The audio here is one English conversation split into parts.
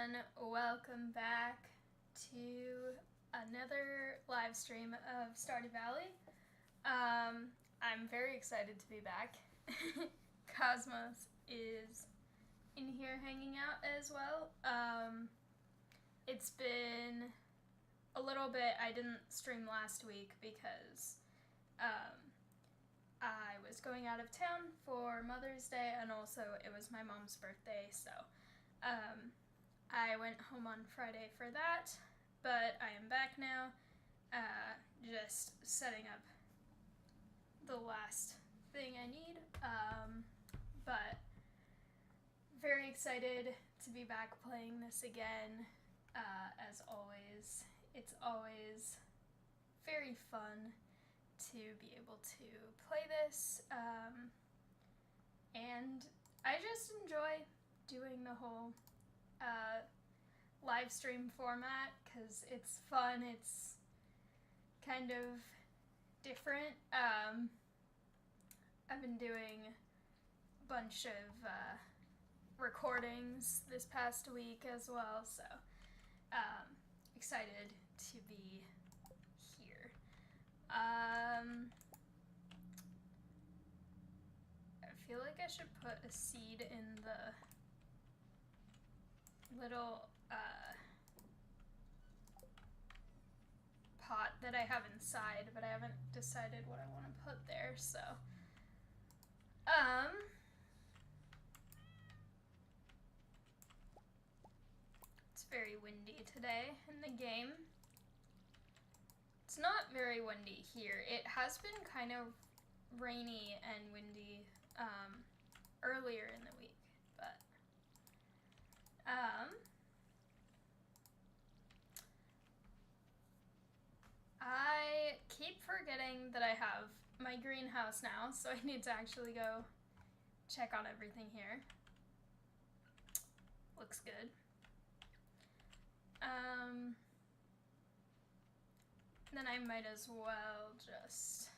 everyone, welcome back to another live stream of Stardew Valley. I'm very excited to be back. Cosmos is in here hanging out as well. It's been a little bit, I didn't stream last week because I was going out of town for Mother's Day, and also it was my mom's birthday, so I went home on Friday for that, but I am back now, just setting up the last thing I need, but very excited to be back playing this again. As always, it's always very fun to be able to play this, and I just enjoy doing the whole live stream format because it's fun, it's kind of different. I've been doing a bunch of recordings this past week as well, so excited to be here. I feel like I should put a seed in the little pot that I have inside, but I haven't decided what I want to put there, so it's very windy today in the game. It's not very windy here. It has been kind of rainy and windy earlier in the week, but I keep forgetting that I have my greenhouse now, so I need to actually go check on everything here. Looks good. Then I might as well just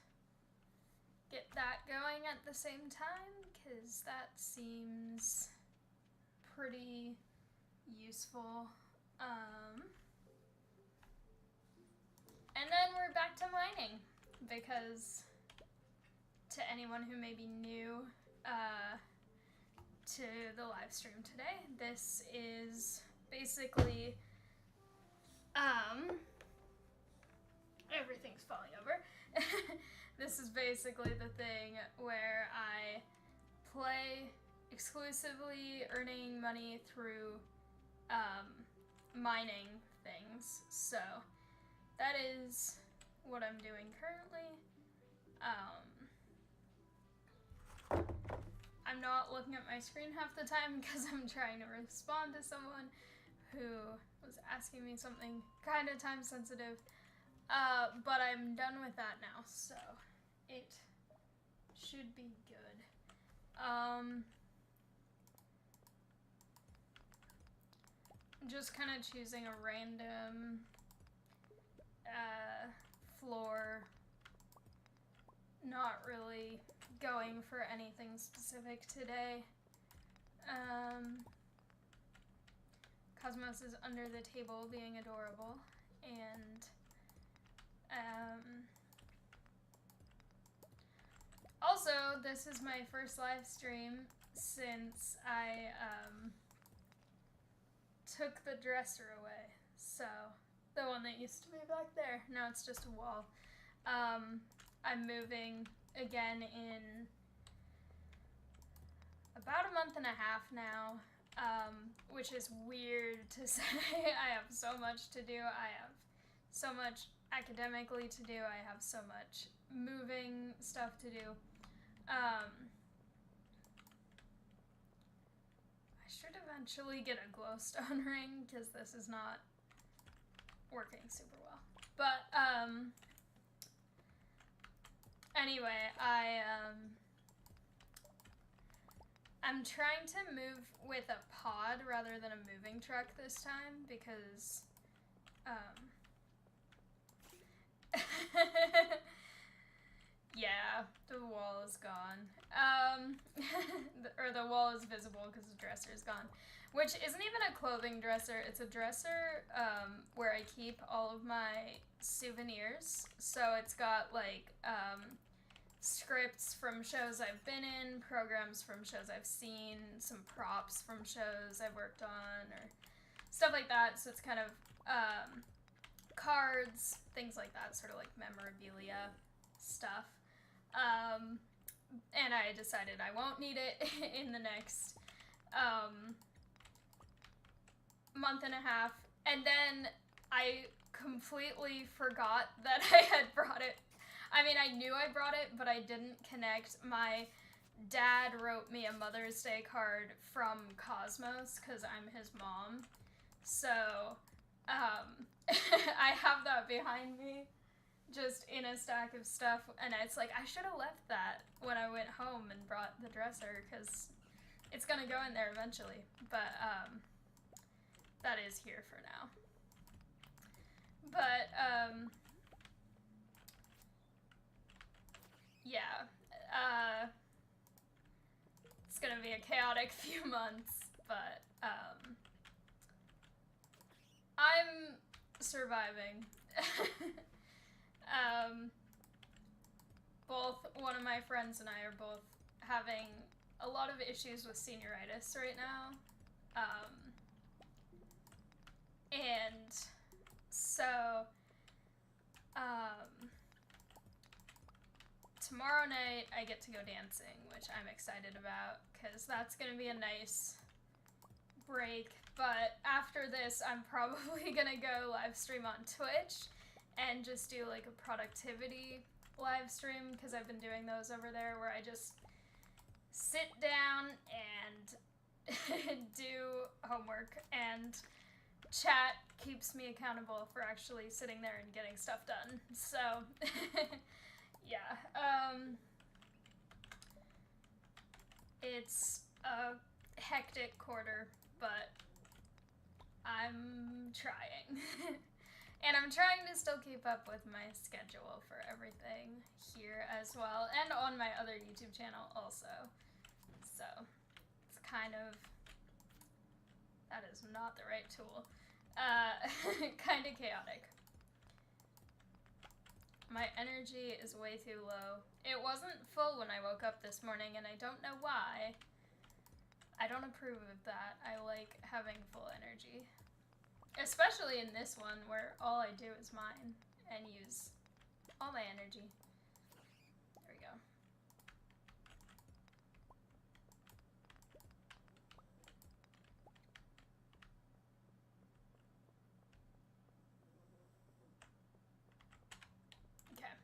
get that going at the same time, because that seems pretty useful. And then we're back to mining, because to anyone who may be new to the live stream today, this is basically everything's falling over. This is basically the thing where I play exclusively earning money through mining things. So that is what I'm doing currently. I'm not looking at my screen half the time because I'm trying to respond to someone who was asking me something kind of time sensitive. But I'm done with that now, so it should be good. Just kind of choosing a random floor, not really going for anything specific today. Cosmos is under the table being adorable, and also, this is my first live stream since I took the dresser away. So, the one that used to be back there. Now it's just a wall. I'm moving again in about a month and a half now, which is weird to say. I have so much to do. I have so much academically to do. I have so much moving stuff to do. I should eventually get a glowstone ring because this is not working super well. But anyway, I'm trying to move with a pod rather than a moving truck this time because Yeah, the wall is gone. Or the wall is visible because the dresser is gone. Which isn't even a clothing dresser. It's a dresser where I keep all of my souvenirs. So it's got like scripts from shows I've been in, programs from shows I've seen, some props from shows I've worked on, or stuff like that. So it's kind of cards, things like that, sort of like memorabilia stuff. And I decided I won't need it in the next month and a half. And then I completely forgot that I had brought it. I mean, I knew I brought it, but I didn't connect. My dad wrote me a Mother's Day card from Cosmos because I'm his mom. So, I have that behind me, just in a stack of stuff, and it's like, I should have left that when I went home and brought the dresser, because it's gonna go in there eventually, but, that is here for now. But, yeah, it's gonna be a chaotic few months, but, I'm surviving. Both one of my friends and I are both having a lot of issues with senioritis right now. And so, tomorrow night I get to go dancing, which I'm excited about, because that's gonna be a nice break. But after this, I'm probably gonna go live stream on Twitch and just do like a productivity live stream, because I've been doing those over there where I just sit down and do homework, and chat keeps me accountable for actually sitting there and getting stuff done. So, yeah. It's a hectic quarter, but I'm trying. And I'm trying to still keep up with my schedule for everything here as well, and on my other YouTube channel also. So, it's kind of... That is not the right tool. Kind of chaotic. My energy is way too low. It wasn't full when I woke up this morning, and I don't know why. I don't approve of that. I like having full energy. Especially in this one, where all I do is mine and use all my energy. There we go. Okay.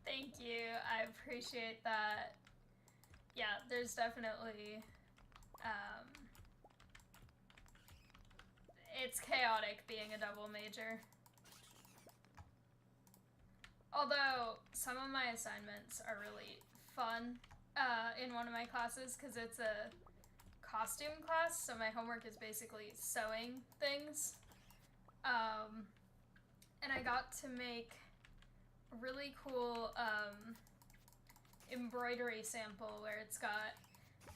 Thank you, I appreciate that. Yeah, there's definitely, it's chaotic being a double major. Although, some of my assignments are really fun in one of my classes, because it's a costume class, so my homework is basically sewing things. And I got to make a really cool embroidery sample where it's got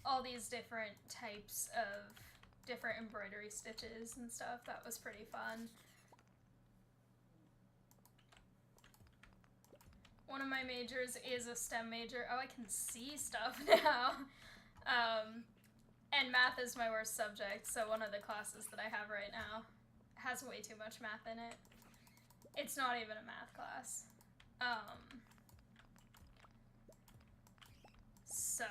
all these different types of different embroidery stitches and stuff. That was pretty fun. One of my majors is a STEM major. Oh, I can see stuff now. And math is my worst subject, so one of the classes that I have right now has way too much math in it. It's not even a math class. So,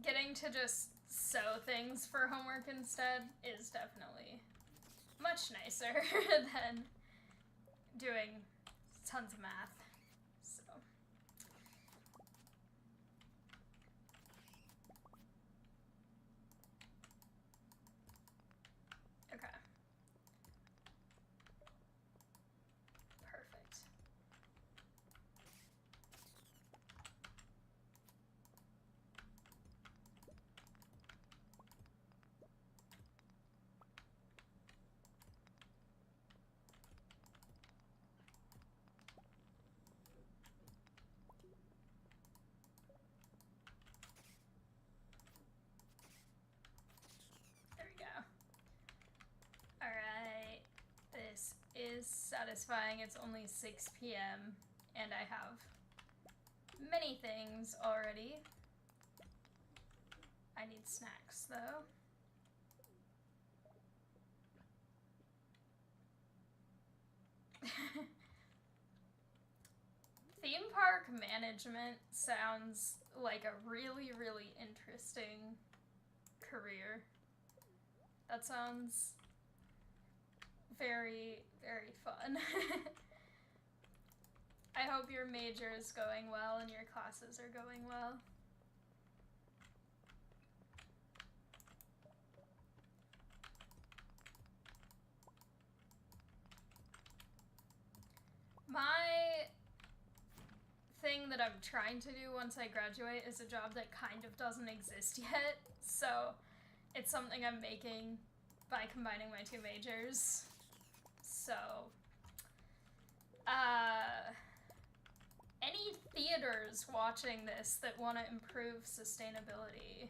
getting to just sew things for homework instead is definitely much nicer than doing tons of math. So. Okay. Perfect. satisfying. It's only 6 p.m. and I have many things already. I need snacks, though. Theme park management sounds like a really, really interesting career. That sounds very, very fun. I hope your major is going well and your classes are going well. My thing that I'm trying to do once I graduate is a job that kind of doesn't exist yet, so it's something I'm making by combining my two majors. So, any theaters watching this that want to improve sustainability,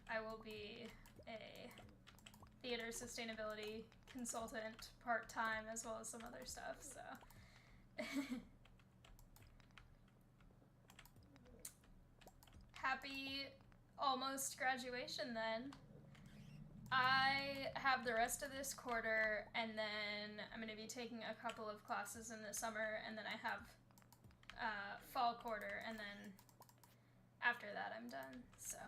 I will be a theater sustainability consultant part-time as well as some other stuff, so. Happy almost graduation then. I have the rest of this quarter, and then I'm going to be taking a couple of classes in the summer, and then I have fall quarter, and then after that I'm done, so.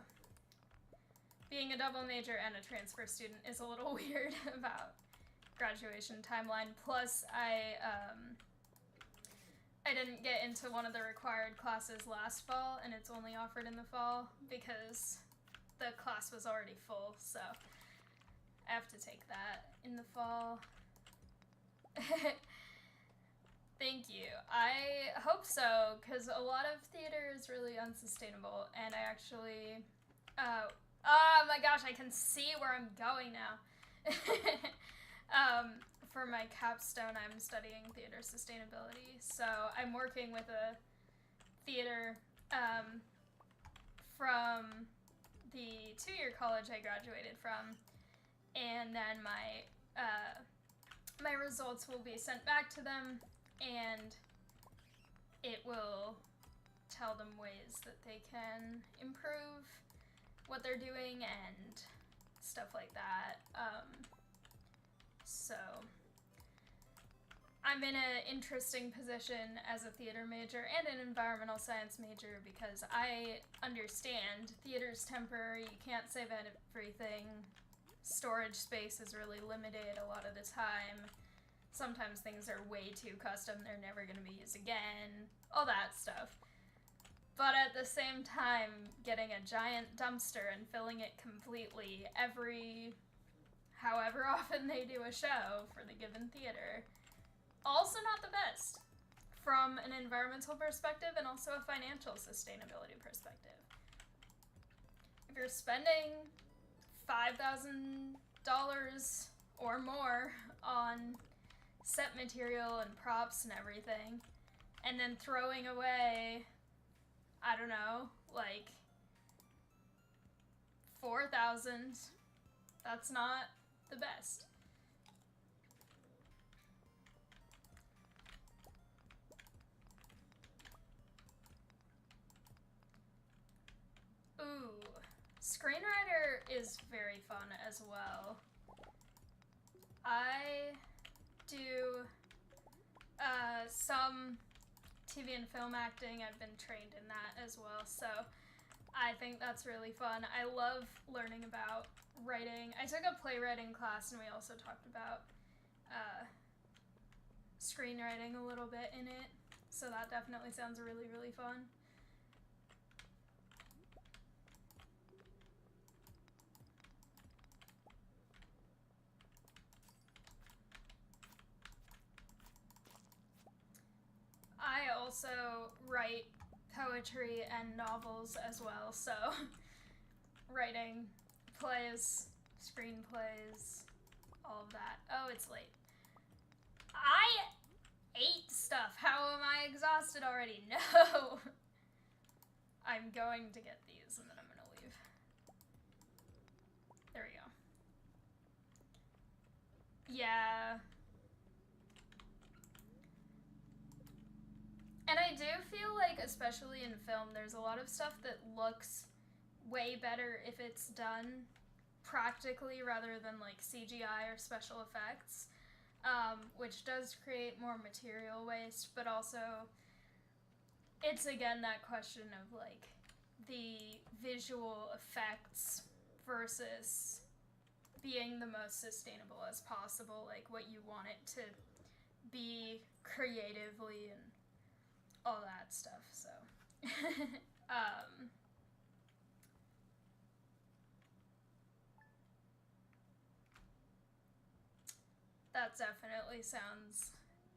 Being a double major and a transfer student is a little weird about graduation timeline, plus I didn't get into one of the required classes last fall, and it's only offered in the fall because the class was already full, so I have to take that in the fall. Thank you. I hope so, because a lot of theater is really unsustainable, and I actually, oh my gosh, I can see where I'm going now. For my capstone, I'm studying theater sustainability, so I'm working with a theater from the 2-year college I graduated from, and then my my results will be sent back to them, and it will tell them ways that they can improve what they're doing and stuff like that. So I'm in an interesting position as a theater major and an environmental science major because I understand theater's temporary, you can't save everything, storage space is really limited a lot of the time, sometimes things are way too custom, they're never going to be used again, all that stuff. But at the same time, getting a giant dumpster and filling it completely every however often they do a show for the given theater, also not the best from an environmental perspective and also a financial sustainability perspective. If you're spending $5,000 or more on set material and props and everything, and then throwing away, I don't know, like $4,000, that's not the best. Ooh, screenwriter is very fun as well. I do some TV and film acting. I've been trained in that as well, so I think that's really fun. I love learning about writing. I took a playwriting class and we also talked about screenwriting a little bit in it, so that definitely sounds really, really fun. I also write poetry and novels as well, so writing plays, screenplays, all of that. Oh, it's late. I ate stuff. How am I exhausted already? No! I'm going to get these and then I'm gonna leave. There we go. Yeah. feel like, especially in film, there's a lot of stuff that looks way better if it's done practically rather than like CGI or special effects, which does create more material waste, but also it's again that question of like the visual effects versus being the most sustainable as possible, like what you want it to be creatively and all that stuff. So that definitely sounds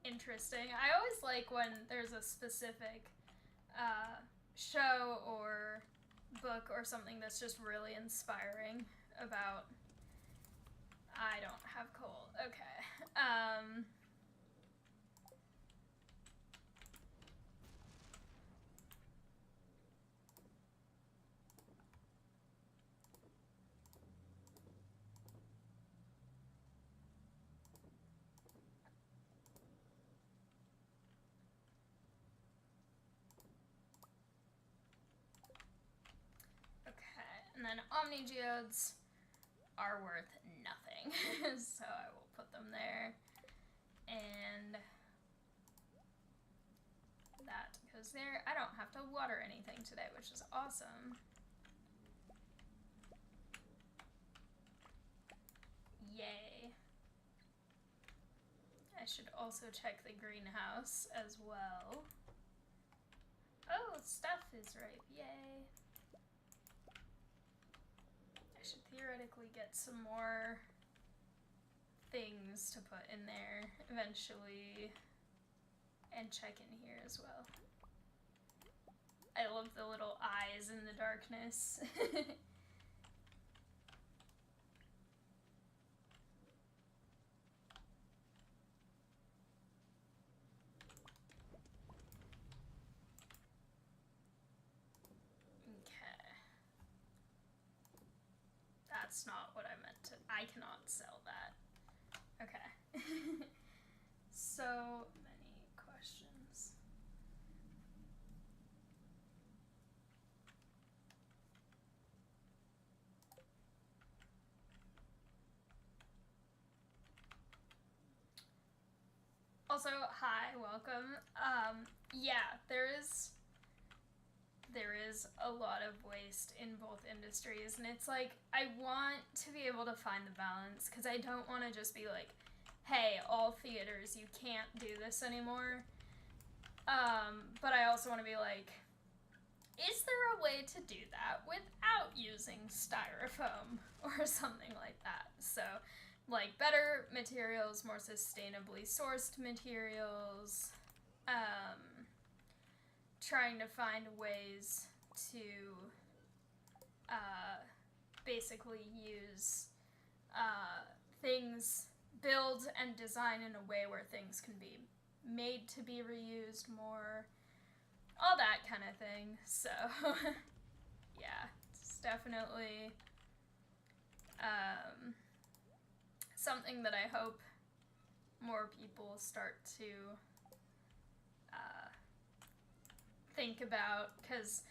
interesting. I always like when there's a specific show or book or something that's just really inspiring about. I don't have coal. Okay. And then omnigeodes are worth nothing, so I will put them there. And that goes there. I don't have to water anything today, which is awesome. Yay. I should also check the greenhouse as well. Oh, stuff is ripe. Yay. I should theoretically get some more things to put in there eventually and check in here as well. I love the little eyes in the darkness. That's not what I meant to. I cannot sell that. Okay. So many questions. Also, hi, welcome. Yeah, there is a lot of waste in both industries, and it's like I want to be able to find the balance, because I don't want to just be like, hey, all theaters, you can't do this anymore. But I also want to be like, is there a way to do that without using styrofoam or something like that? So, like, better materials, more sustainably sourced materials, trying to find ways to basically use things, build and design in a way where things can be made to be reused more, all that kind of thing. So yeah, it's definitely something that I hope more people start to think about, because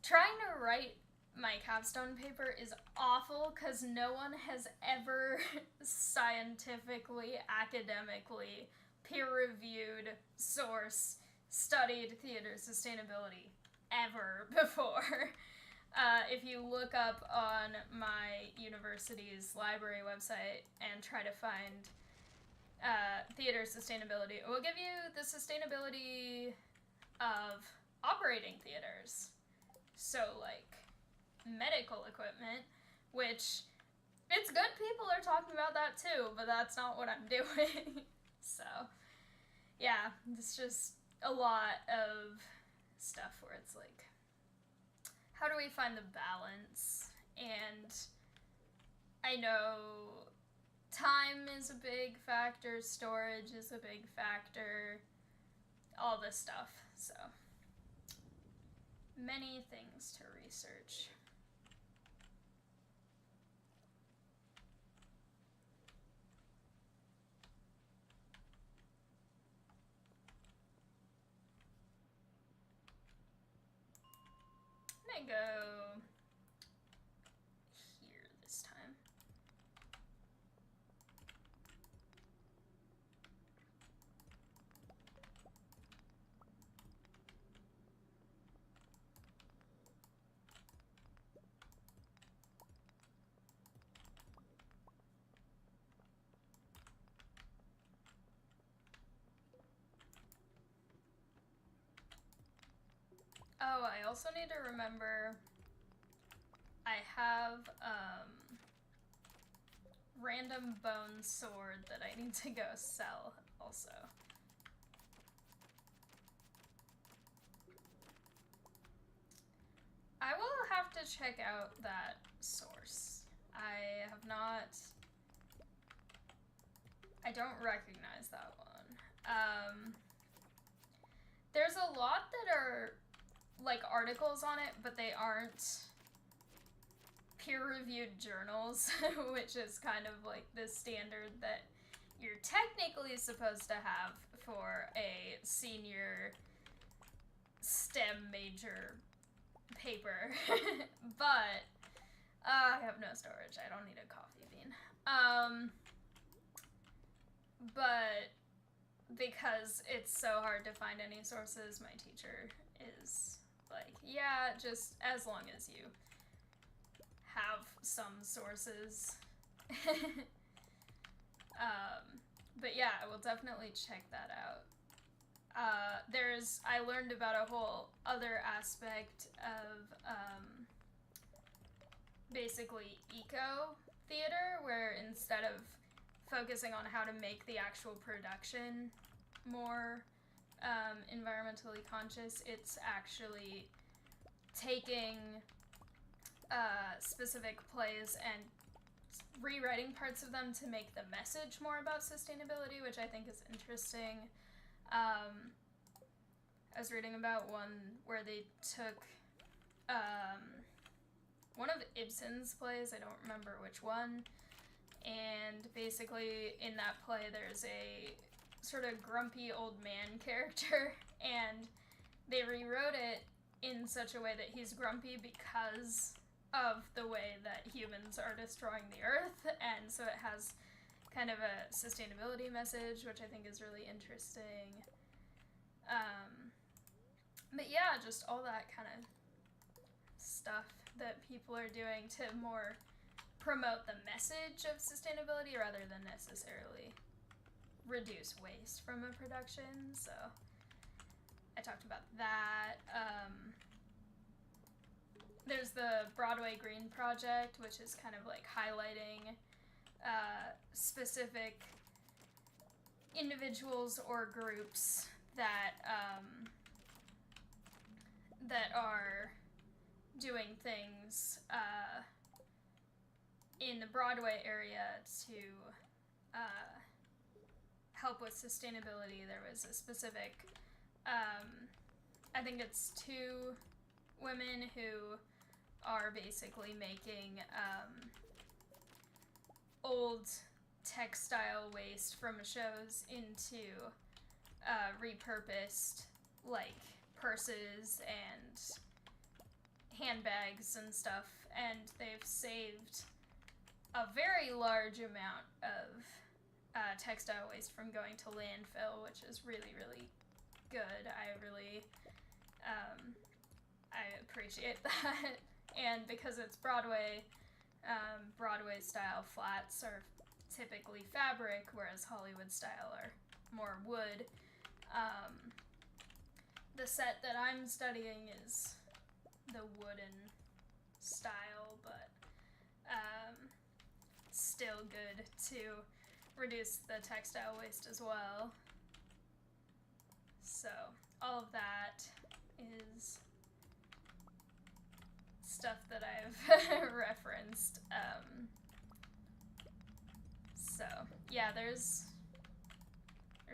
trying to write my capstone paper is awful because no one has ever scientifically, academically, peer-reviewed, source, studied theater sustainability ever before. If you look up on my university's library website and try to find theater sustainability, it will give you the sustainability of operating theaters. So, like, medical equipment, which, it's good people are talking about that too, but that's not what I'm doing. So, yeah, it's just a lot of stuff where it's like, how do we find the balance? And I know time is a big factor, storage is a big factor, all this stuff. So, many things to research. gonna go here this time. Oh, I also need to remember I have random bone sword that I need to go sell also. I will have to check out that source. I have not... I don't recognize that one. There's a lot that are like articles on it, but they aren't peer-reviewed journals, which is kind of like the standard that you're technically supposed to have for a senior STEM major paper. But I have no storage. I don't need a coffee bean. But because it's so hard to find any sources, my teacher is like, yeah, just as long as you have some sources. But yeah, I will definitely check that out. I learned about a whole other aspect of basically eco theater, where instead of focusing on how to make the actual production more environmentally conscious, it's actually taking specific plays and rewriting parts of them to make the message more about sustainability, which I think is interesting. I was reading about one where they took one of Ibsen's plays, I don't remember which one, and basically in that play there's a sort of grumpy old man character, and they rewrote it in such a way that he's grumpy because of the way that humans are destroying the earth, and so it has kind of a sustainability message, which I think is really interesting. But yeah, just all that kind of stuff that people are doing to more promote the message of sustainability rather than necessarily reduce waste from a production. So I talked about that. There's the Broadway Green Project, which is kind of like highlighting specific individuals or groups that that are doing things in the Broadway area to help with sustainability. There was a specific, I think it's 2 women who are basically making old textile waste from shows into repurposed, like, purses and handbags and stuff, and they've saved a very large amount of textile waste from going to landfill, which is really, really good. I really I appreciate that. And because it's Broadway, Broadway style flats are typically fabric, whereas Hollywood style are more wood. The set that I'm studying is the wooden style, but still good to reduce the textile waste as well. So all of that is stuff that I've referenced. So yeah, there's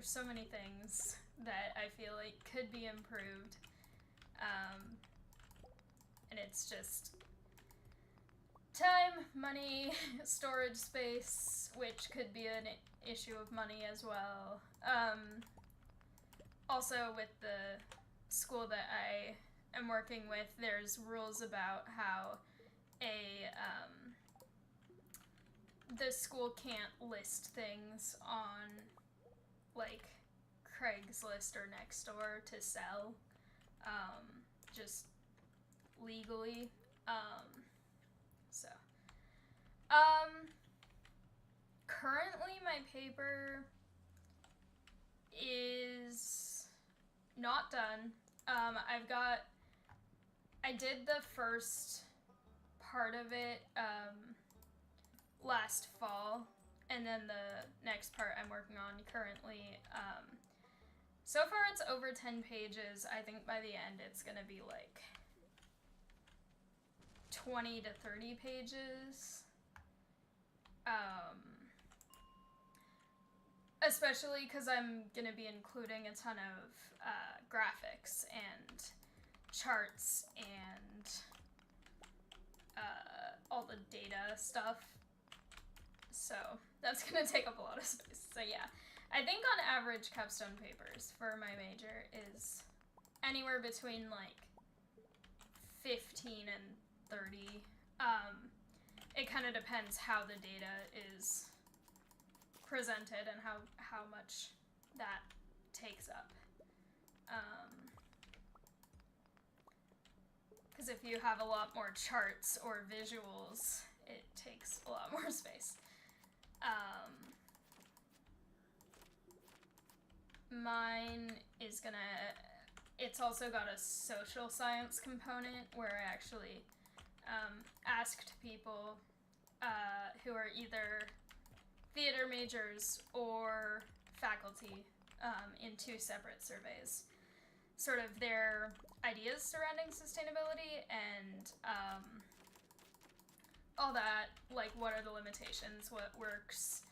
so many things that I feel like could be improved, and it's just time, money, storage space, which could be an issue of money as well. Also with the school that I am working with, there's rules about how the school can't list things on, like, Craigslist or Nextdoor to sell, just legally. Currently my paper is not done. I did the first part of it, last fall, and then the next part I'm working on currently. So far it's over 10 pages. I think by the end it's gonna be like 20 to 30 pages. Especially because I'm gonna be including a ton of graphics and charts and all the data stuff. So that's gonna take up a lot of space. So yeah, I think on average capstone papers for my major is anywhere between like 15 and 30. It kind of depends how the data is presented and how much that takes up. Because if you have a lot more charts or visuals, it takes a lot more space. Mine is it's also got a social science component where I actually asked people who are either theater majors or faculty in 2 separate surveys, sort of their ideas surrounding sustainability and all that, like what are the limitations, what works,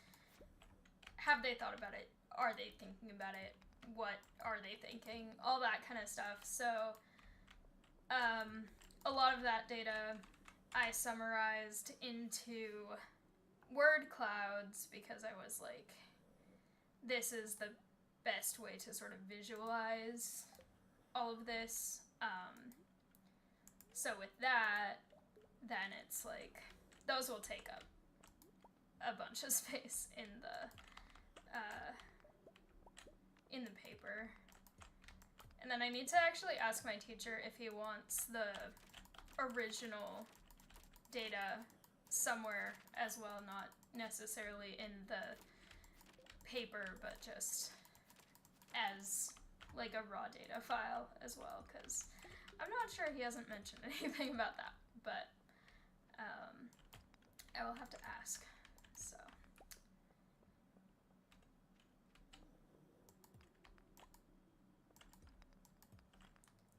have they thought about it, are they thinking about it, what are they thinking, all that kind of stuff. So a lot of that data I summarized into word clouds because I was like, this is the best way to sort of visualize all of this. So with that, then it's like, those will take up a bunch of space in the paper. And then I need to actually ask my teacher if he wants the original data somewhere as well, not necessarily in the paper, but just as like a raw data file as well, because I'm not sure, he hasn't mentioned anything about that, but I will have to ask. So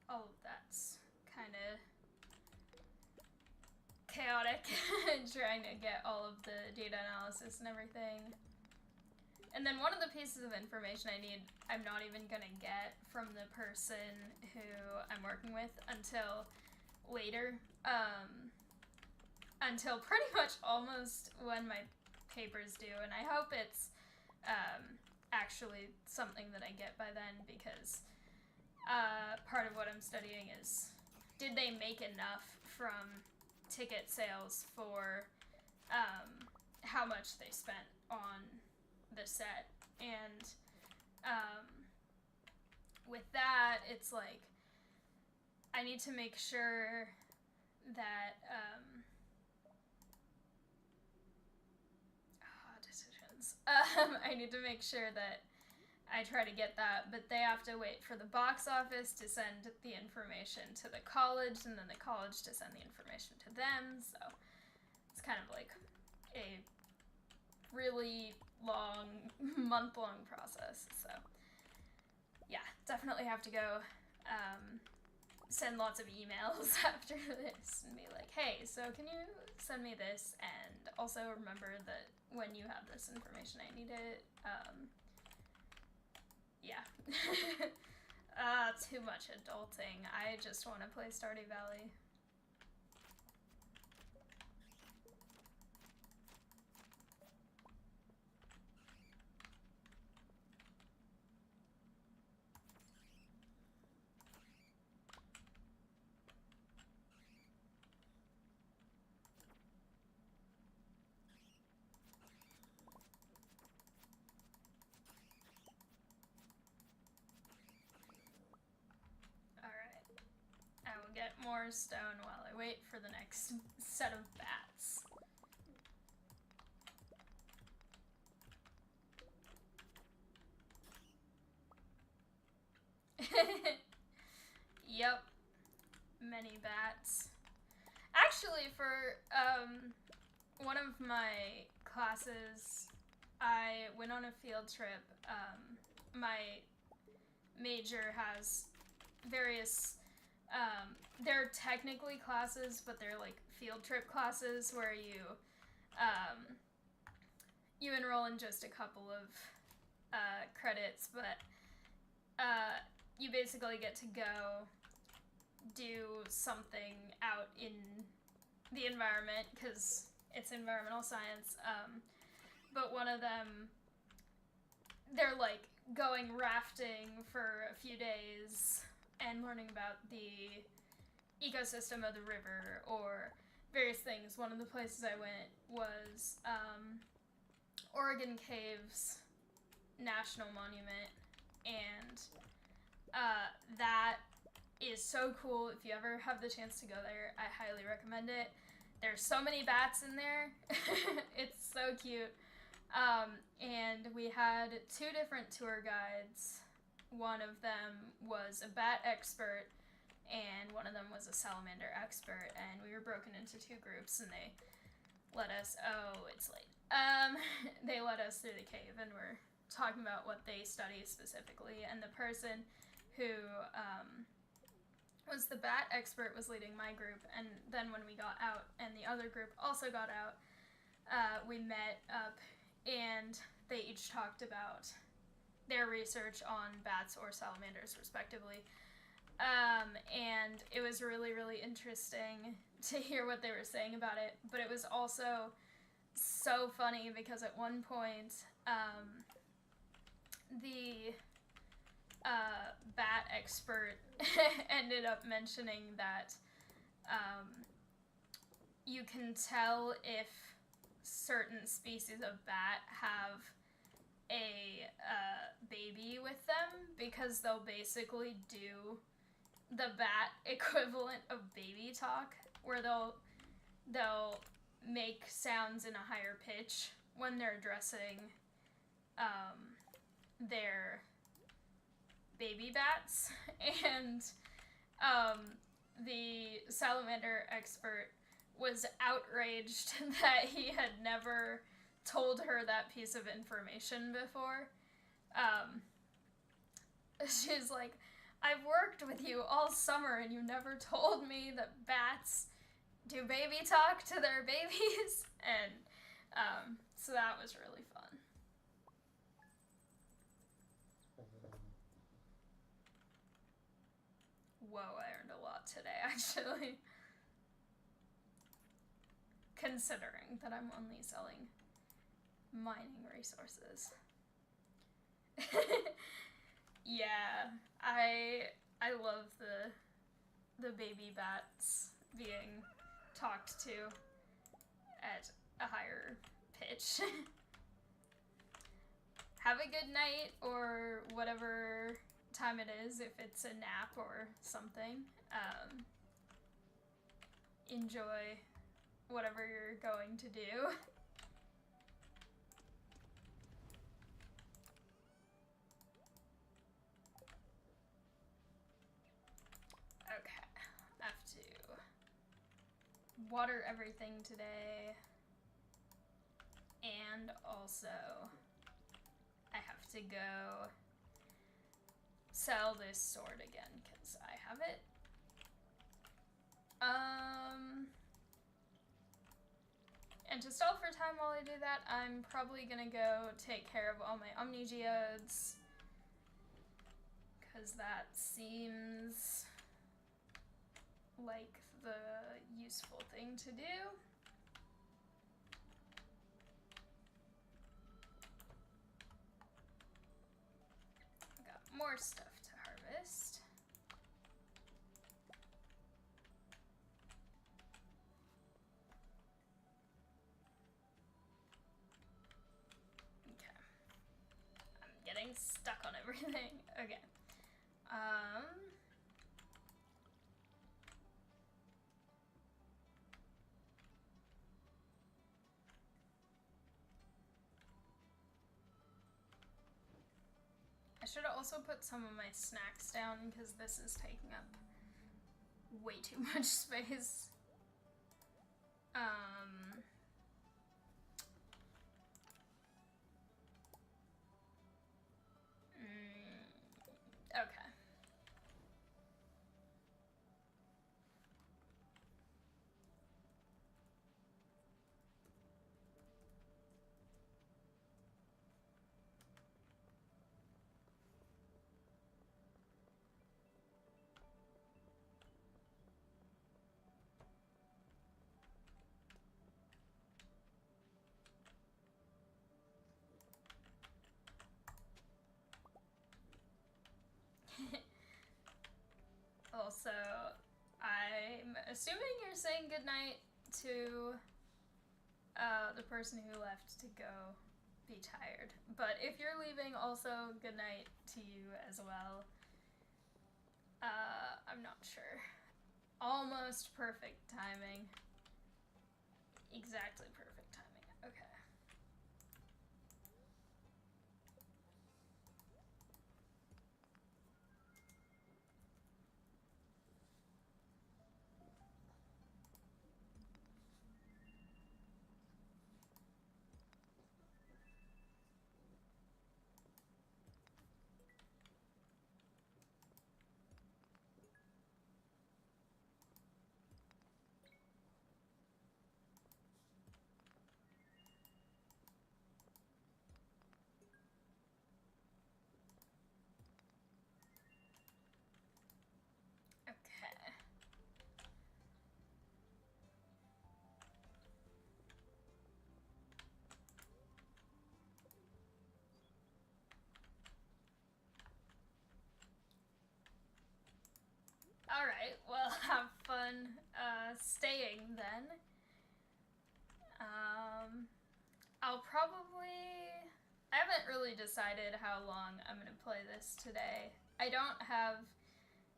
all of that's kind of chaotic trying to get all of the data analysis and everything. And then one of the pieces of information I need, I'm not even gonna get from the person who I'm working with until later, until pretty much almost when my paper's due, and I hope it's actually something that I get by then, because part of what I'm studying is, did they make enough from ticket sales for how much they spent on the set? And with that, it's like, I need to make sure that decisions. I need to make sure that I try to get that, but they have to wait for the box office to send the information to the college, and then the college to send the information to them. So it's kind of like a really long, month-long process. So yeah, definitely have to go send lots of emails after this and be like, hey, so can you send me this? And also remember that when you have this information, I need it. Yeah. Too much adulting. I just want to play Stardew Valley. more stone while I wait for the next set of bats. Yep. Many bats. Actually, for one of my classes, I went on a field trip. My major has various, they're technically classes, but they're like field trip classes where you enroll in just a couple of credits, but you basically get to go do something out in the environment because it's environmental science. But one of them, they're like going rafting for a few days and learning about the ecosystem of the river or various things. One of the places I went was Oregon Caves National Monument, and that is so cool. If you ever have the chance to go there, I highly recommend it. There's so many bats in there. It's so cute. And we had 2 different tour guides. One of them was a bat expert, and one of them was a salamander expert, and we were broken into 2 groups, and they let us, oh, it's late. They led us through the cave, and we're talking about what they study specifically, and the person who, was the bat expert was leading my group, and then when we got out and the other group also got out, we met up and they each talked about their research on bats or salamanders respectively, and it was really, really interesting to hear what they were saying about it, but it was also so funny because at one point the bat expert ended up mentioning that you can tell if certain species of bat have a baby with them because they'll basically do the bat equivalent of baby talk, where they'll make sounds in a higher pitch when they're addressing their baby bats. And the salamander expert was outraged that he had never told her that piece of information before. She's like, I've worked with you all summer and you never told me that bats do baby talk to their babies. And so that was really fun. Whoa, I earned a lot today, actually. Considering that I'm only selling mining resources. Yeah, I love the baby bats being talked to at a higher pitch. Have a good night, or whatever time it is, if it's a nap or something. Enjoy whatever you're going to do. Okay, I have to water everything today, and also I have to go sell this sword again because I have it. And to stall for time while I do that, I'm probably gonna go take care of all my Omni Geodes, because that seems like the useful thing to do. I've got more stuff to harvest. Getting stuck on everything. Okay. should also put some of my snacks down because this is taking up way too much space. Okay. Also, I'm assuming you're saying goodnight to the person who left to go be tired. But if you're leaving, also goodnight to you as well. I'm not sure. Almost perfect timing. Exactly perfect timing. Okay. Alright, well, have fun staying then. I'll probably... I haven't really decided how long I'm going to play this today. I don't have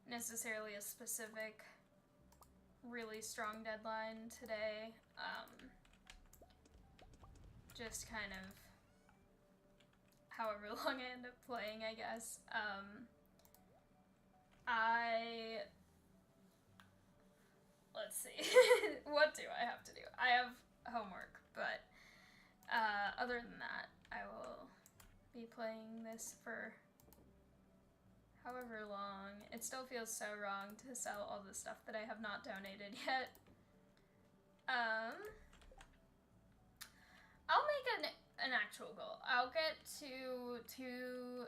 necessarily a specific really strong deadline today. Just kind of however long I end up playing, I guess. Let's see. What do I have to do? I have homework, but other than that, I will be playing this for however long. It still feels so wrong to sell all the stuff that I have not donated yet. I'll make an actual goal. I'll get to 250,000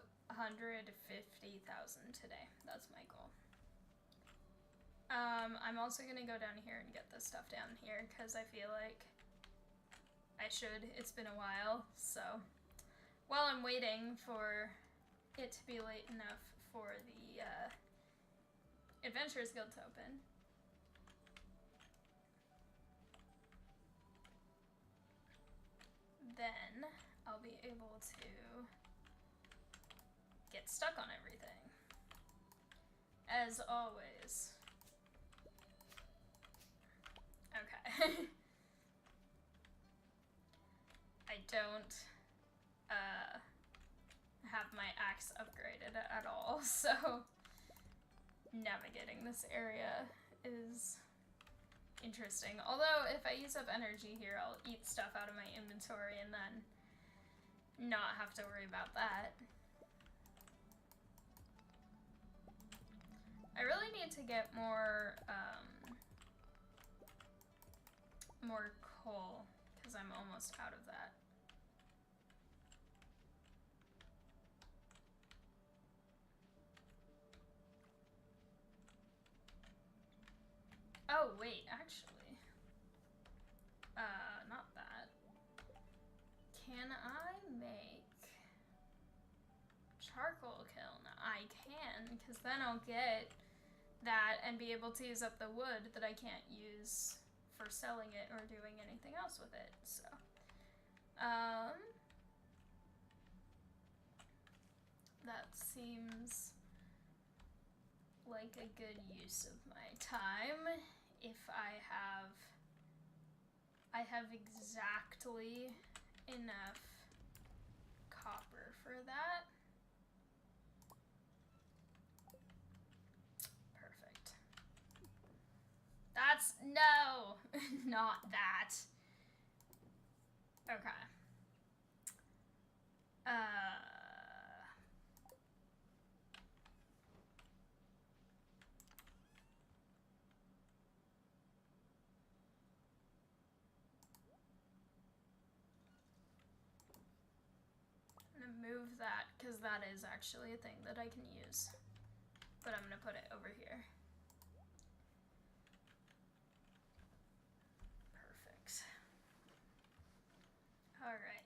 today. That's my goal. I'm also gonna go down here and get this stuff down here because I feel like I should. It's been a while, so while I'm waiting for it to be late enough for the Adventurers Guild to open, then I'll be able to get stuck on everything. As always. Okay. I don't have my axe upgraded at all, so navigating this area is interesting. Although, if I use up energy here, I'll eat stuff out of my inventory and then not have to worry about that. I really need to get more, more coal, because I'm almost out of that. Oh, wait, actually. Not that. Can I make charcoal kiln? I can, because then I'll get that and be able to use up the wood that I can't use for selling it or doing anything else with it, so. That seems like a good use of my time. If I have exactly enough copper for that. Not that. Okay. I'm gonna move that because that is actually a thing that I can use. But I'm gonna put it over here. Perfect. All right.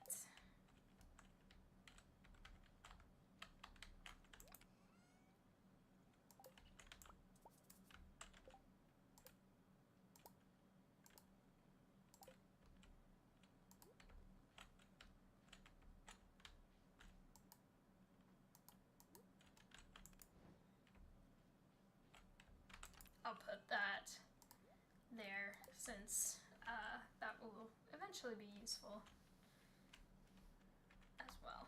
I'll put that there since that will eventually be useful as well.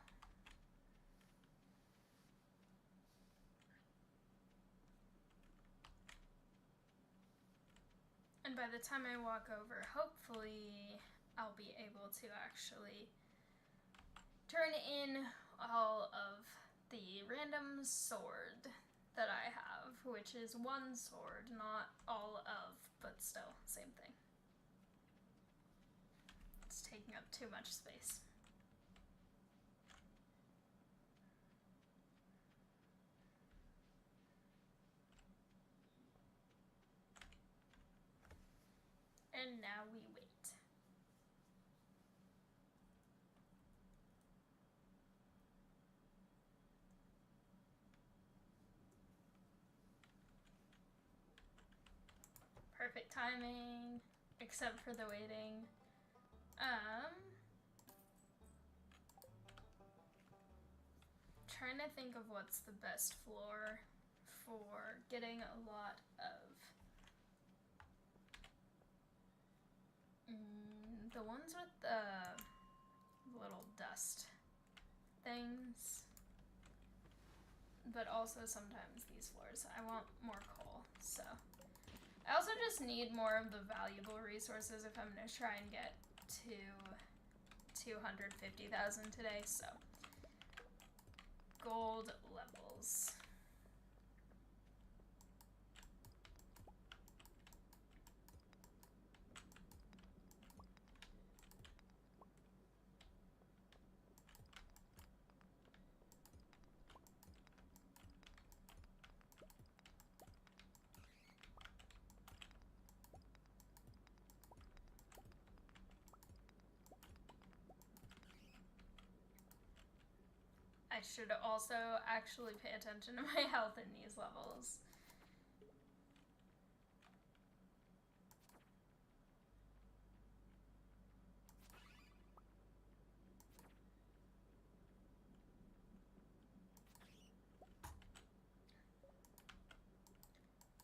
And by the time I walk over, hopefully I'll be able to actually turn in all of the random sword that I have, which is one sword, not all of, but still, same thing. It's taking up too much space. And now we wait. Perfect timing, except for the waiting. Trying to think of what's the best floor for getting a lot of the ones with the little dust things, but also sometimes these floors. I want more coal, so. I also just need more of the valuable resources if I'm gonna try and get to 250,000 today, so. Gold levels. I should also actually pay attention to my health in these levels.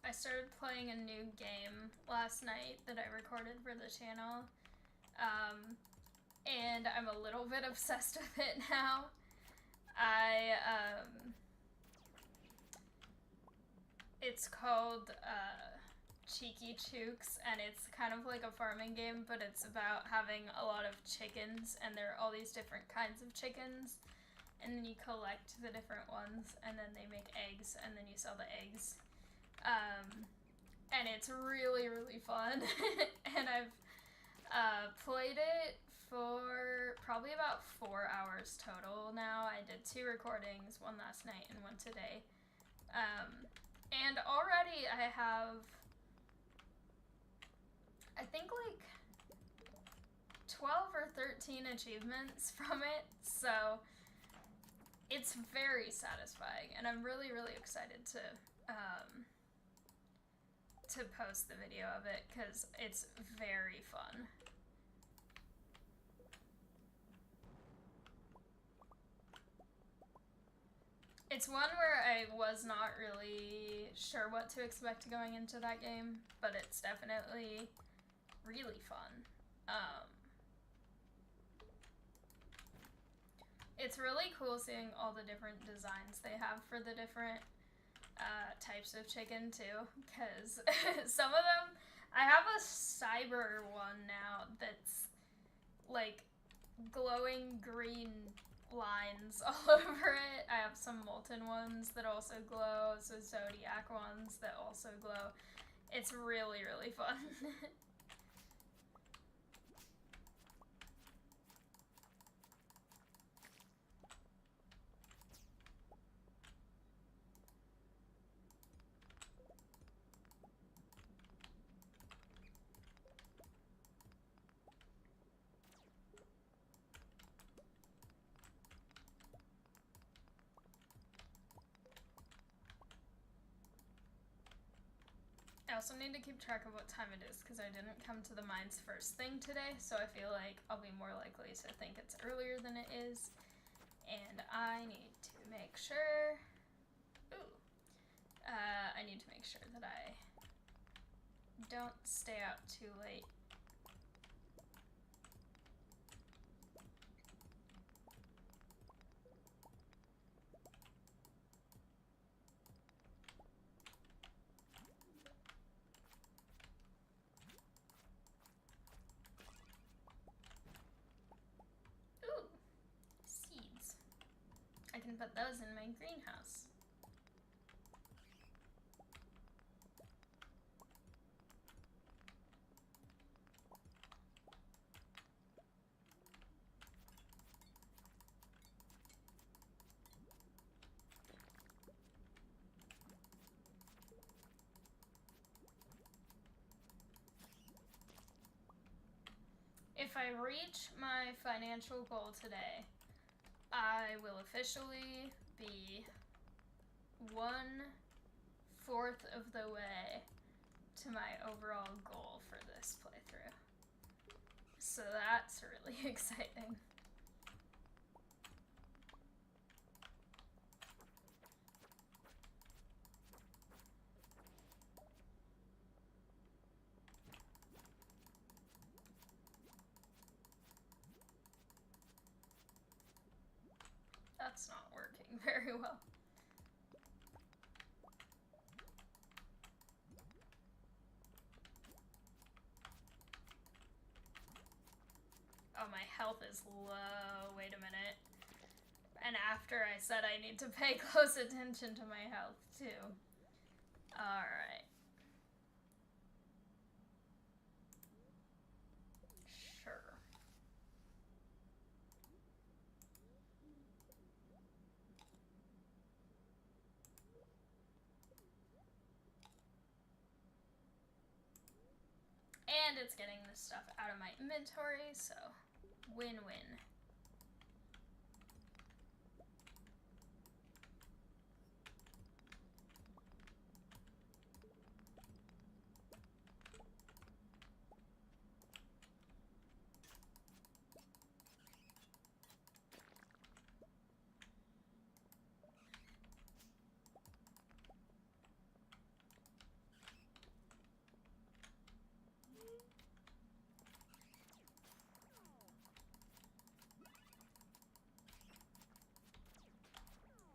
I started playing a new game last night that I recorded for the channel, and I'm a little bit obsessed with it now. It's called Cheeky Chooks, and it's kind of like a farming game, but it's about having a lot of chickens, and there are all these different kinds of chickens, and then you collect the different ones, and then they make eggs, and then you sell the eggs. And it's really, really fun, and I've played it for probably about 4 hours total now. I did 2 recordings, one last night and one today. And already I have, I think like 12 or 13 achievements from it, so it's very satisfying, and I'm really, really excited to post the video of it, because it's very fun. It's one where I was not really sure what to expect going into that game, but it's definitely really fun. It's really cool seeing all the different designs they have for the different types of chicken too, because some of them I have a cyber one now that's like glowing green lines all over it. I have some molten ones that also glow, some zodiac ones that also glow. It's really, really fun. I also need to keep track of what time it is because I didn't come to the mines first thing today, so I feel like I'll be more likely to think it's earlier than it is. And I need to make sure... I need to make sure that I don't stay out too late. Ooh, seeds. I can put those in my greenhouse. If I reach my financial goal today, I will officially be 1/4 of the way to my overall goal for this playthrough. So that's really exciting. That's not working very well. Oh, my health is low. Wait a minute. And after I said I need to pay close attention to my health, too. Alright. Sure. And it's getting this stuff out of my inventory, so win-win.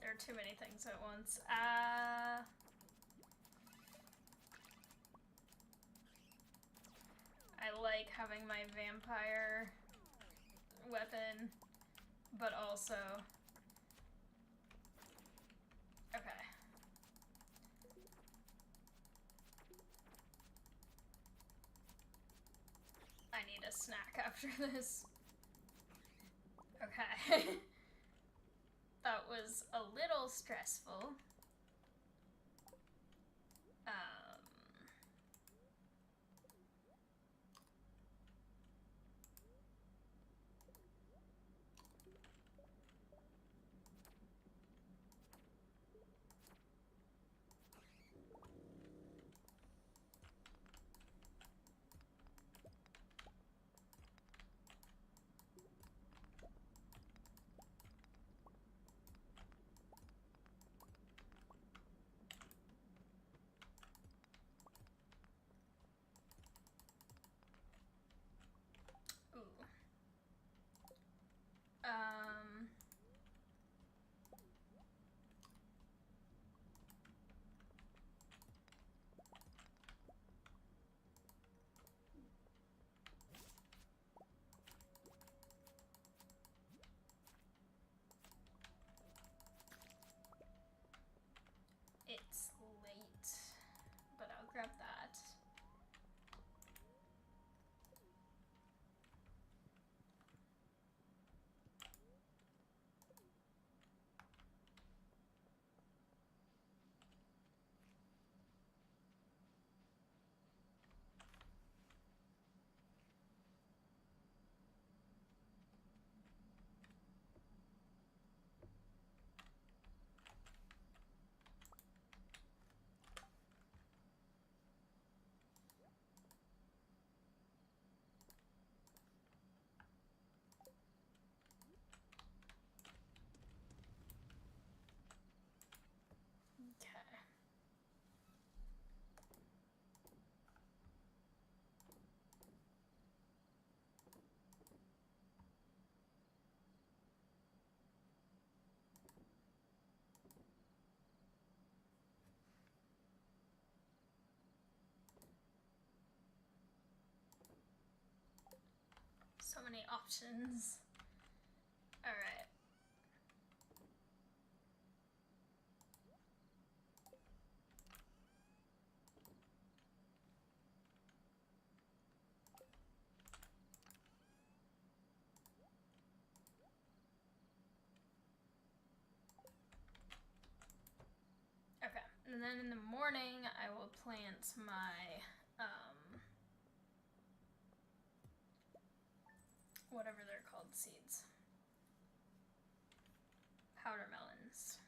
There are too many things at once. I like having my vampire weapon, but also... Okay. I need a snack after this. Okay. That was a little stressful. So many options. Alright. Okay, and then in the morning I will plant my, whatever they're called, seeds. Powder melons.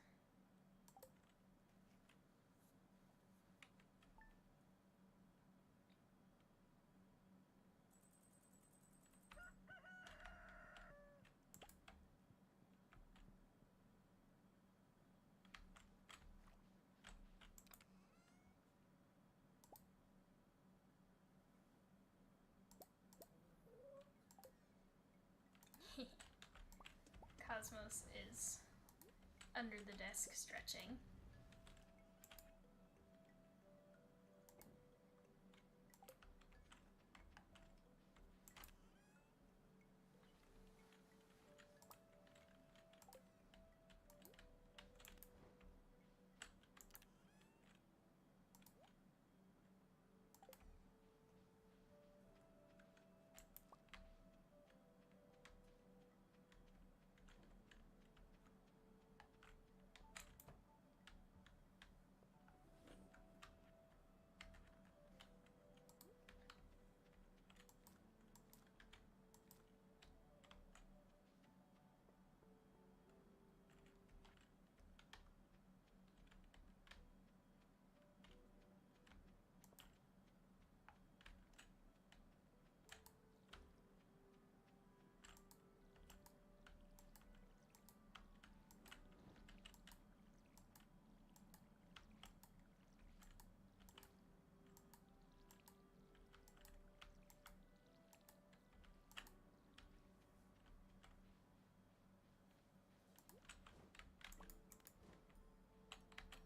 Cosmos is under the desk stretching.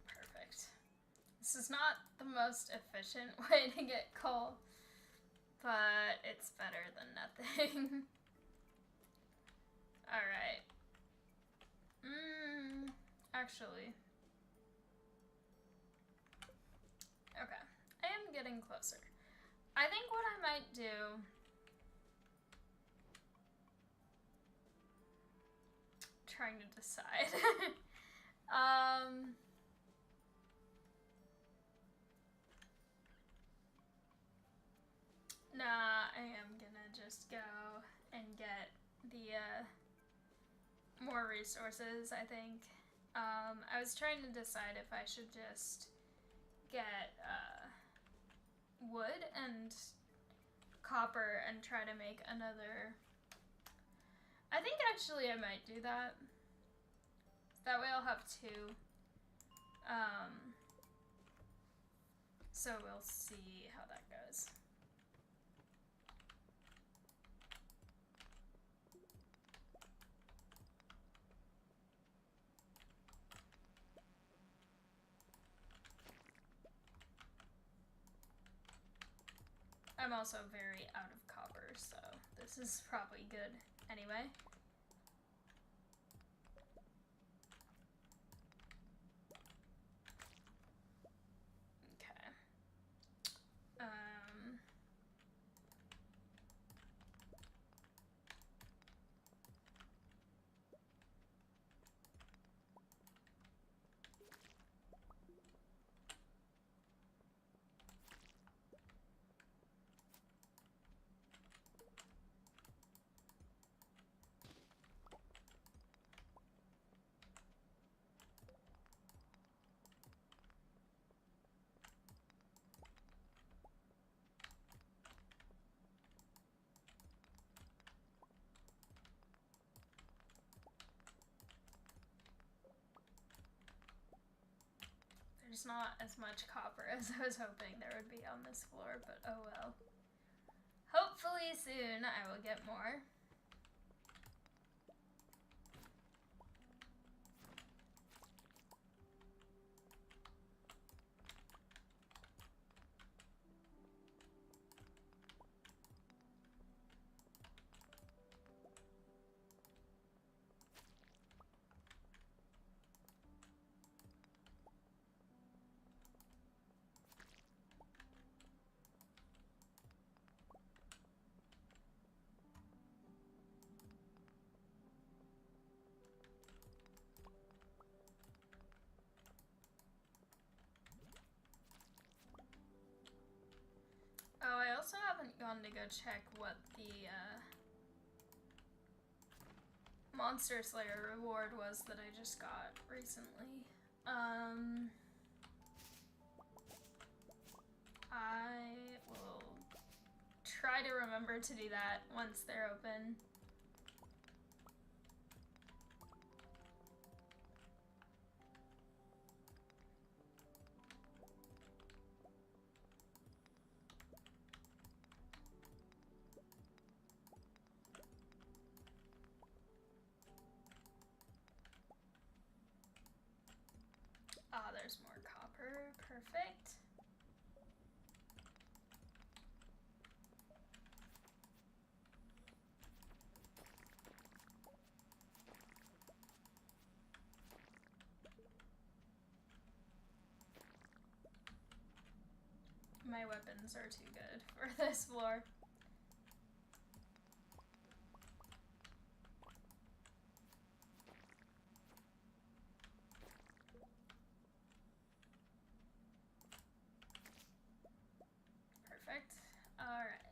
Perfect. This is not the most efficient way to get coal, but it's better than nothing. Alright. Actually. Okay. I am getting closer. I think what I might do... Trying to decide. Nah, I am gonna just go and get the, more resources, I think. I was trying to decide if I should just get, wood and copper and try to make another... I think actually I might do that. That way I'll have two. So we'll see how that goes. I'm also very out of copper, so this is probably good anyway. Okay. There's not as much copper as I was hoping there would be on this floor, but oh well. Hopefully soon I will get more. gone to go check what the Monster Slayer reward was that I just got recently. I will try to remember to do that once they're open. Ah, there's more copper. Perfect. My weapons are too good for this floor. Perfect. All right.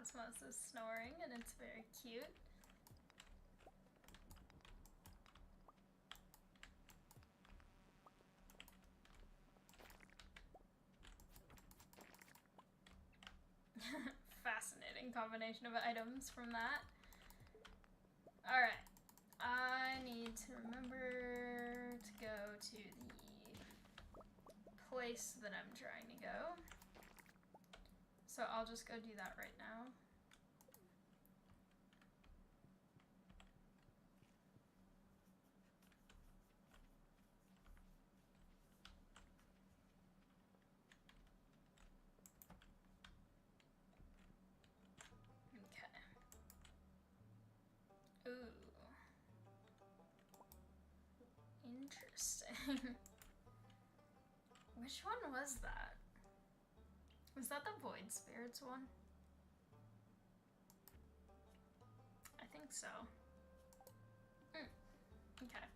Cosmos is snoring and it's very cute. Fascinating combination of items from that. Alright. I need to remember to go to the place that I'm trying to go. So I'll just go do that right now. Okay. Ooh. Interesting. Which one was that? Was that the Void Spirits one? I think so. Okay.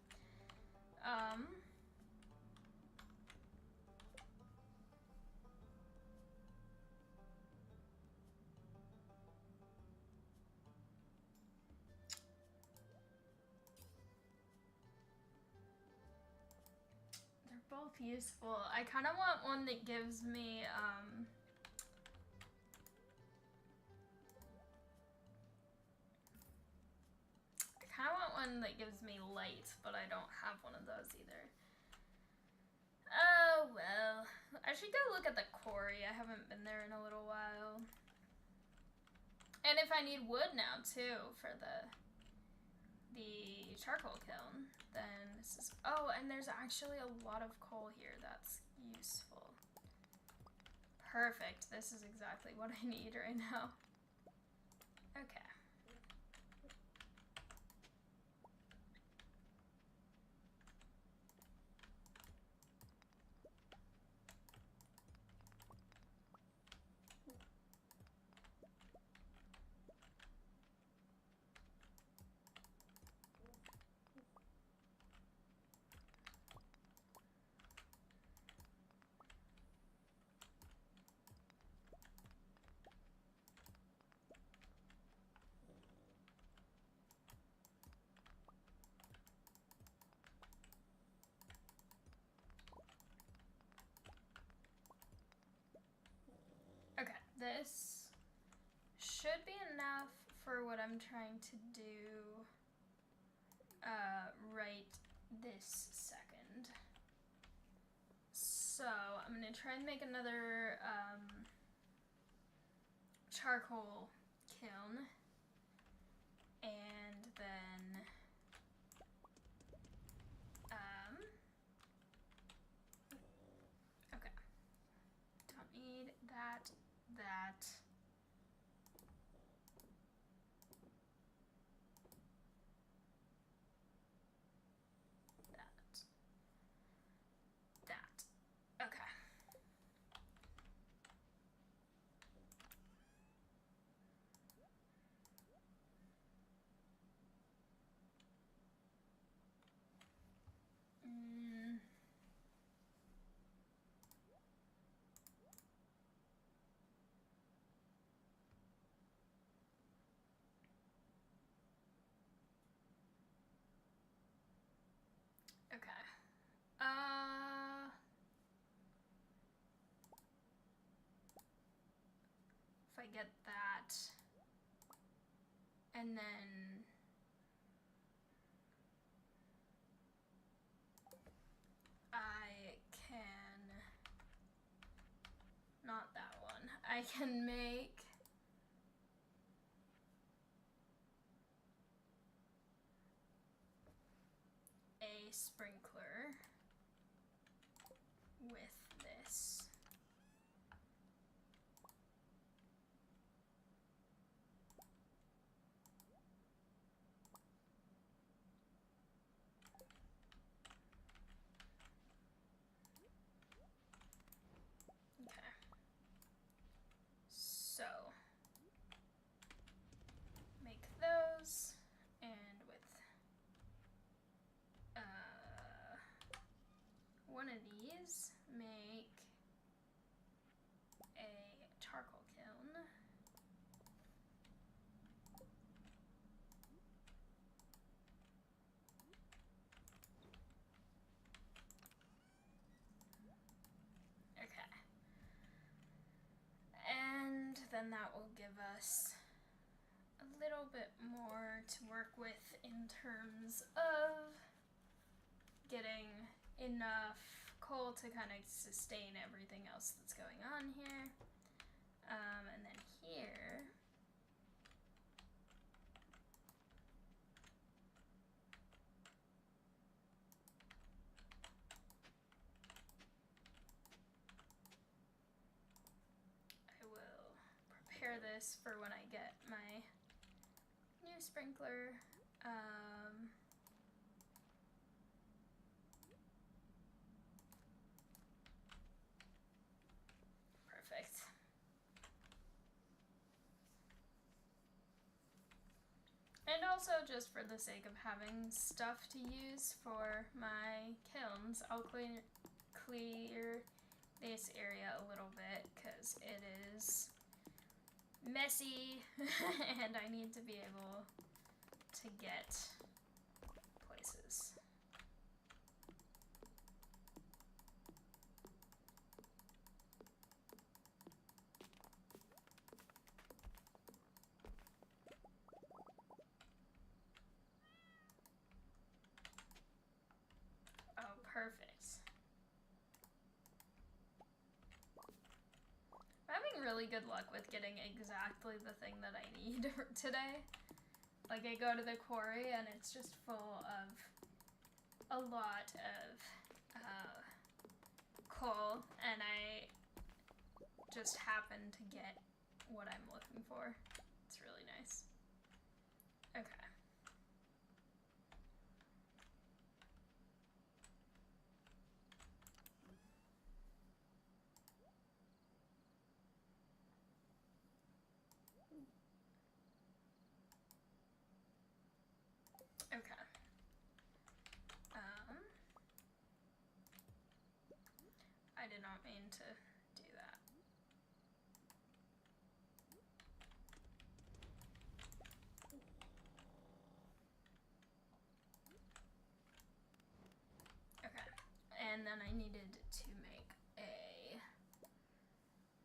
They're both useful. I kind of want one that gives me, that gives me light, but I don't have one of those either. Oh well. I should go look at the quarry. I haven't been there in a little while. And if I need wood now too for the charcoal kiln, then this is... Oh, and there's actually a lot of coal here. That's useful. Perfect. This is exactly what I need right now. Okay. This should be enough for what I'm trying to do right this second. So I'm gonna try and make another charcoal kiln, and then okay, don't need that. That. Okay. Okay. If I get that, and then I can, not that one, I can make a sprinkler with this. Okay. So, make those, and with one of these, make a charcoal kiln. Okay. And then that will give us a little bit more to work with in terms of getting enough coal to kind of sustain everything else that's going on here. And then here, I will prepare this for when I get my new sprinkler. Perfect. And also, just for the sake of having stuff to use for my kilns, I'll clear this area a little bit because it is messy and I need to be able to get places. Oh, perfect. I'm having really good luck with getting exactly the thing that I need today. Like, I go to the quarry and it's just full of a lot of coal, and I just happen to get what I'm looking for. It's really nice. Okay. Okay. I did not mean to do that. Okay. And then I needed to make a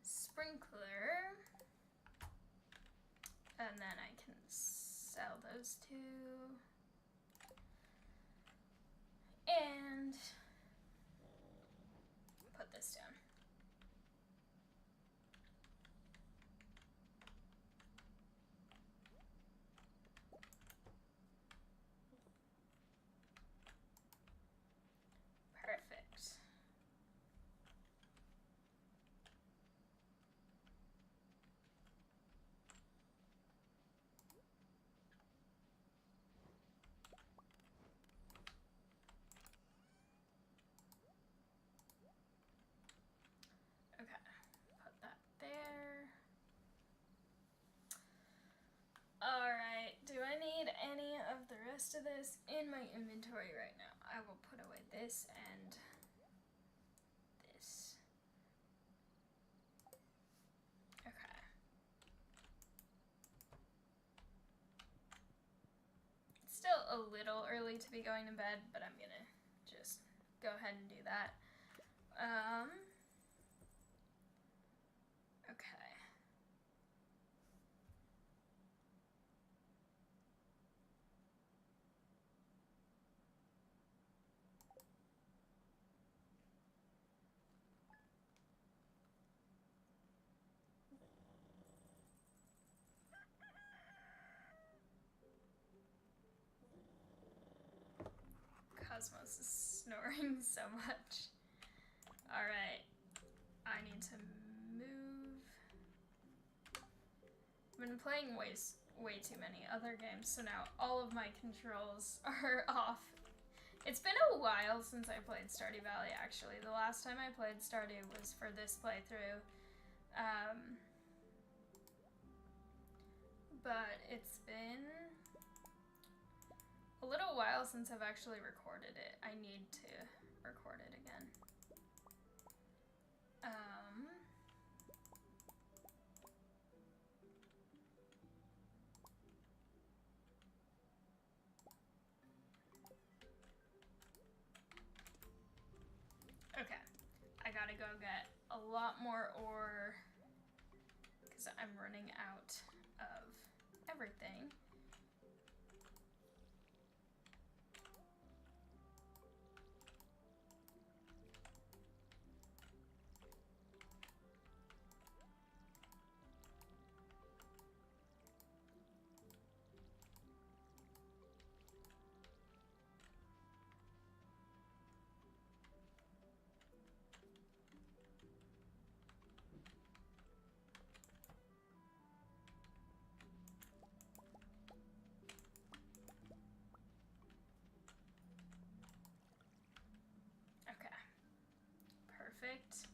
sprinkler. And then I can sell those two. And put this need any of the rest of this in my inventory right now. I will put away this and this. Okay. It's still a little early to be going to bed, but I'm gonna just go ahead and do that. Okay. Cosmos is snoring so much. Alright. I need to move. I've been playing way too many other games, so now all of my controls are off. It's been a while since I played Stardew Valley, actually. The last time I played Stardew was for this playthrough. But it's been a little while since I've actually recorded it. I need to record it again. Okay, I gotta go get a lot more ore because I'm running out of everything. Perfect.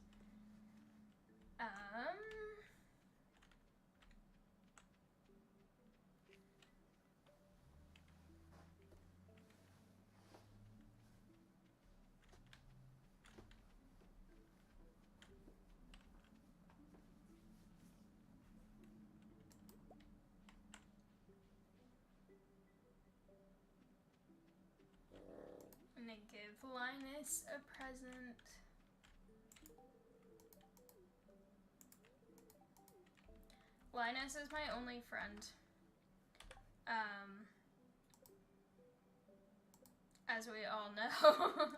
I'm gonna give Linus a present. Linus is my only friend. As we all know,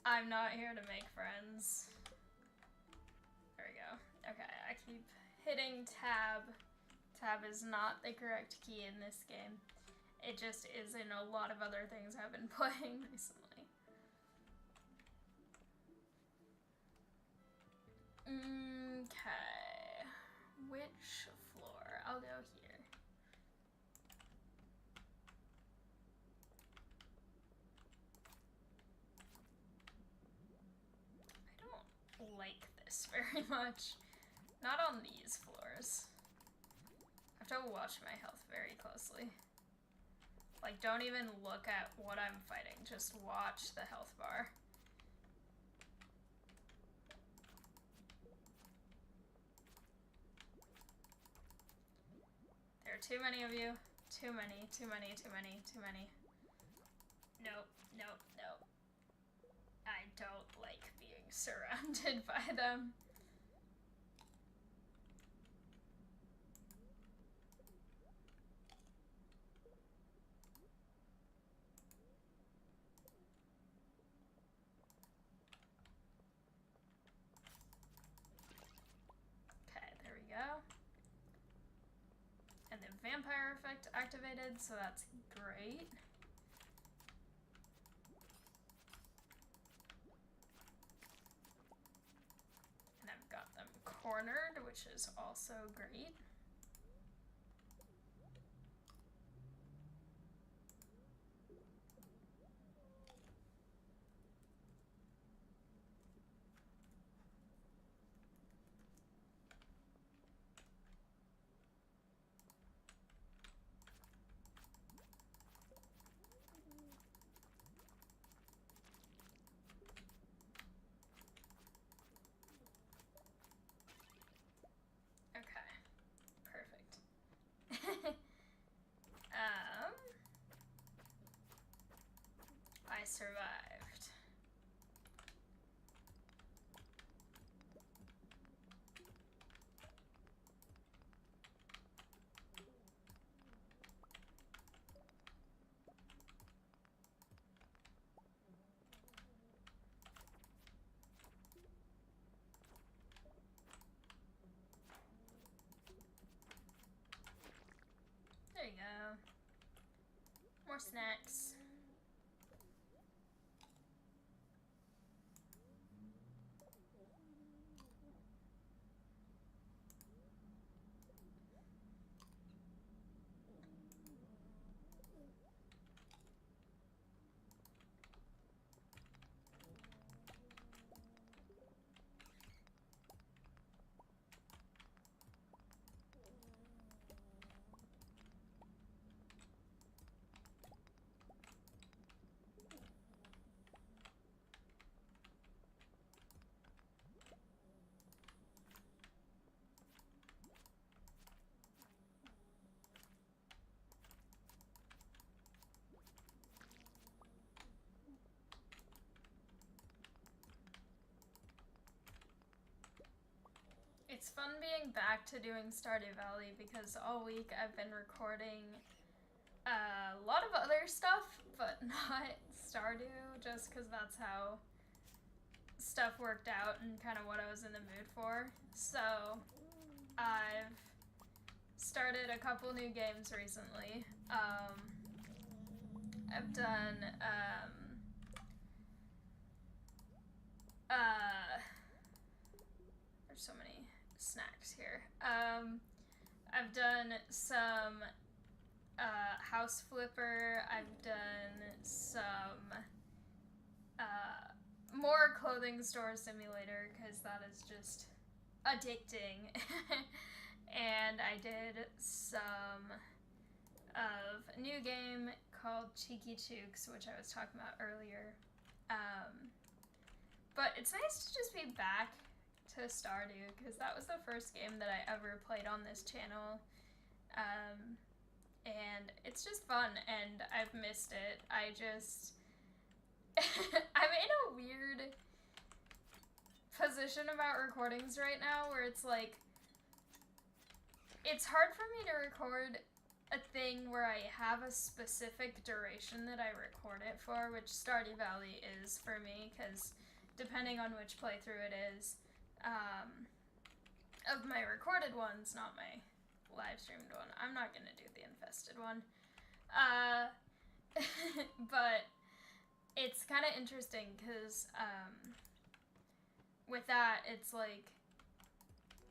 I'm not here to make friends. There we go. Okay, I keep hitting tab. Tab is not the correct key in this game. It just is in a lot of other things I've been playing recently. Okay. Which floor? I'll go here. I don't like this very much. Not on these floors. I have to watch my health very closely. Like, don't even look at what I'm fighting. Just watch the health bar. There are too many of you. Too many, too many, too many, too many. Nope, nope, nope. I don't like being surrounded by them. Okay, there we go. And the vampire effect activated, so that's great. And I've got them cornered, which is also great. more snacks. It's fun being back to doing Stardew Valley because all week I've been recording a lot of other stuff, but not Stardew, just because that's how stuff worked out and kind of what I was in the mood for. So I've started a couple new games recently. I've done there's so many snacks here. I've done some House Flipper. I've done some more Clothing Store Simulator because that is just addicting. And I did some of a new game called Cheeky Chooks, which I was talking about earlier. But it's nice to just be back to Stardew because that was the first game that I ever played on this channel. And it's just fun and I've missed it. I just I'm in a weird position about recordings right now where it's like it's hard for me to record a thing where I have a specific duration that I record it for, which Stardew Valley is for me, because depending on which playthrough it is, of my recorded ones, not my live streamed one. I'm not gonna do the infested one. But it's kind of interesting, because, with that, it's like,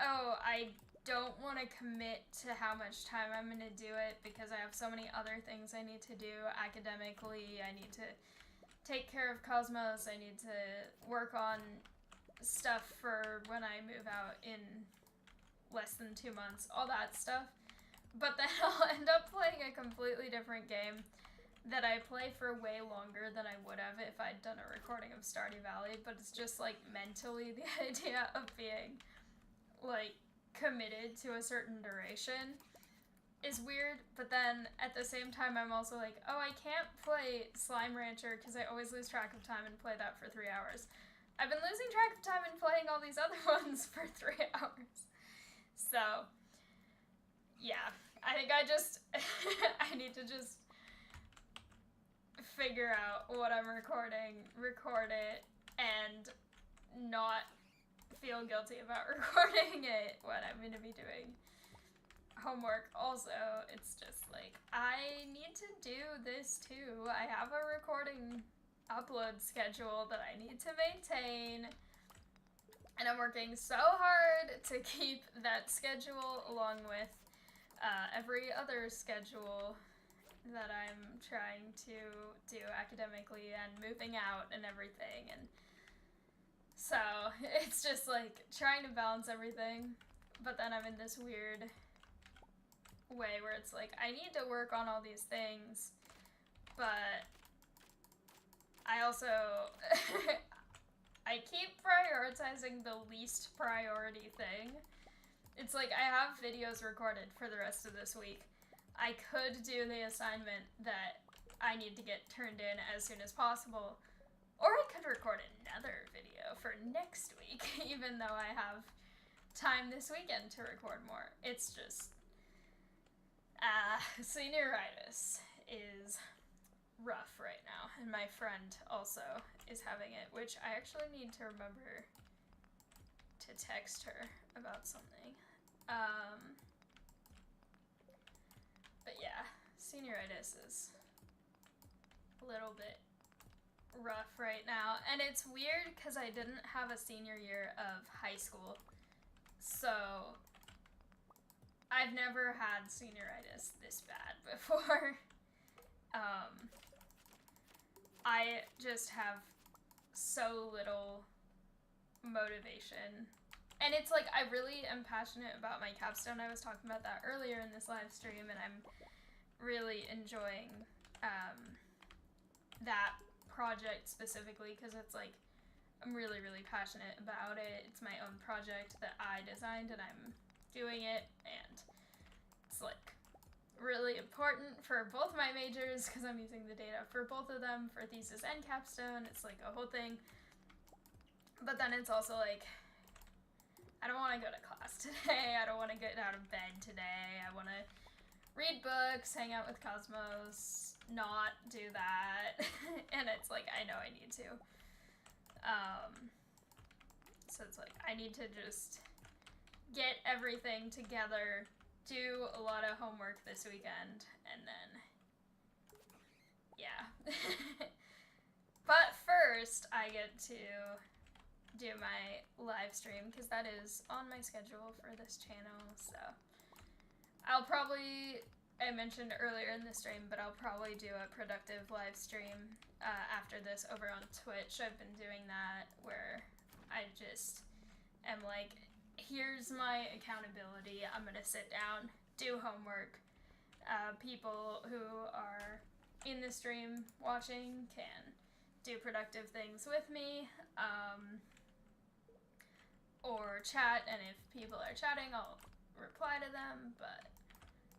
oh, I don't want to commit to how much time I'm going to do it because I have so many other things I need to do academically. I need to take care of Cosmos. I need to work on stuff for when I move out in less than 2 months, all that stuff. But then I'll end up playing a completely different game that I play for way longer than I would have if I'd done a recording of Stardew Valley. But it's just like mentally the idea of being like committed to a certain duration is weird, but then at the same time I'm also like, oh, I can't play Slime Rancher because I always lose track of time and play that for 3 hours. I've been losing track of time and playing all these other ones for 3 hours. So, yeah, I think I need to just figure out what I'm recording, record it, and not feel guilty about recording it when I'm going to be doing homework. Also, it's just like, I need to do this too. I have a recording upload schedule that I need to maintain, and I'm working so hard to keep that schedule along with every other schedule that I'm trying to do academically and moving out and everything, and so it's just like trying to balance everything, but then I'm in this weird way where it's like I need to work on all these things, but I also I keep prioritizing the least priority thing. It's like I have videos recorded for the rest of this week. I could do the assignment that I need to get turned in as soon as possible, or I could record another video for next week, even though I have time this weekend to record more. It's just, senioritis is rough right now, and my friend also is having it, which I actually need to remember to text her about something. But yeah, senioritis is a little bit rough right now. And it's weird because I didn't have a senior year of high school. So I've never had senioritis this bad before. I just have so little motivation. And it's like, I really am passionate about my capstone. I was talking about that earlier in this live stream, and I'm really enjoying that project specifically because it's like, I'm really, really passionate about it. It's my own project that I designed, and I'm doing it, and it's like really important for both my majors because I'm using the data for both of them for thesis and capstone. It's like a whole thing. But then it's also like, I don't want to go to class today. I don't want to get out of bed today. I want to read books, hang out with Cosmos, not do that. And it's like, I know I need to. So it's like, I need to just get everything together, do a lot of homework this weekend, and then, yeah. But first, I get to do my live stream, because that is on my schedule for this channel, so I'll probably, I mentioned earlier in the stream, but I'll probably do a productive live stream after this over on Twitch. I've been doing that where I just am like, here's my accountability. I'm gonna sit down, do homework. People who are in the stream watching can do productive things with me, or chat, and if people are chatting, I'll reply to them, but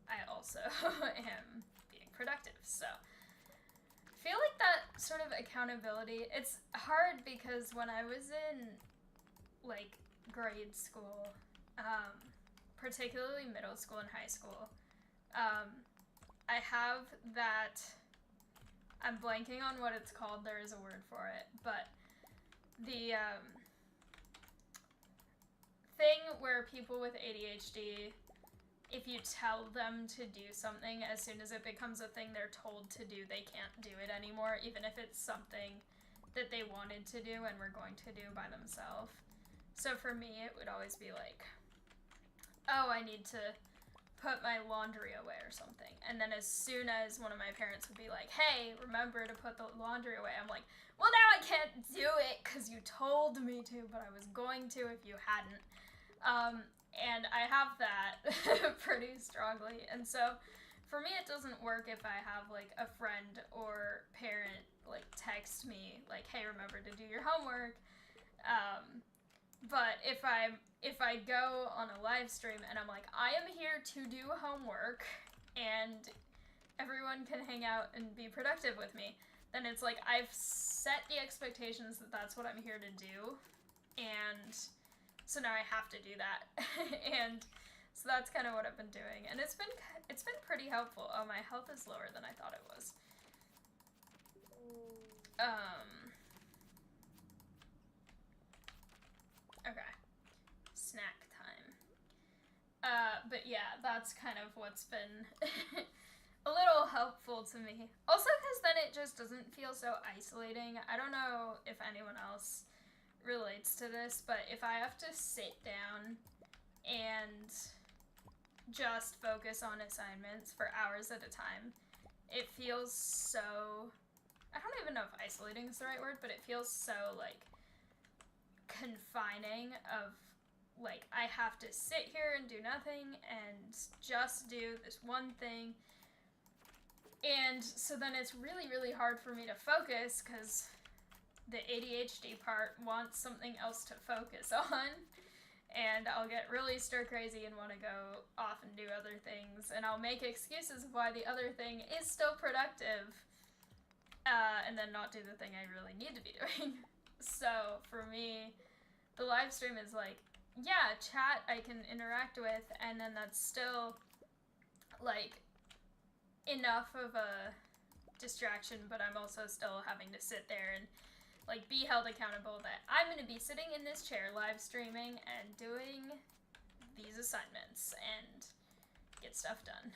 I also am being productive, so I feel like that sort of accountability, it's hard because when I was in, like, grade school, particularly middle school and high school, I have that, I'm blanking on what it's called, there is a word for it, but the thing where people with ADHD, if you tell them to do something, as soon as it becomes a thing they're told to do, they can't do it anymore, even if it's something that they wanted to do and were going to do by themselves. So for me, it would always be like, oh, I need to put my laundry away or something. And then as soon as one of my parents would be like, hey, remember to put the laundry away, I'm like, well, now I can't do it because you told me to, but I was going to if you hadn't. And I have that pretty strongly. And so for me, it doesn't work if I have like a friend or parent like text me like, hey, remember to do your homework. But if I go on a live stream and I'm like, I am here to do homework and everyone can hang out and be productive with me, then it's like I've set the expectations that that's what I'm here to do, and so now I have to do that. And so that's kind of what I've been doing, and it's been pretty helpful. Oh, my health is lower than I thought it was. Okay. Snack time. But yeah, that's kind of what's been a little helpful to me. Also because then it just doesn't feel so isolating. I don't know if anyone else relates to this, but if I have to sit down and just focus on assignments for hours at a time, it feels so, I don't even know if isolating is the right word, but it feels so like confining of like I have to sit here and do nothing and just do this one thing. And so then it's really, really hard for me to focus because the ADHD part wants something else to focus on, and I'll get really stir crazy and want to go off and do other things, and I'll make excuses of why the other thing is still productive, and then not do the thing I really need to be doing. So for me, the live stream is like, yeah, chat I can interact with, and then that's still like enough of a distraction, but I'm also still having to sit there and like be held accountable that I'm going to be sitting in this chair live streaming and doing these assignments and get stuff done.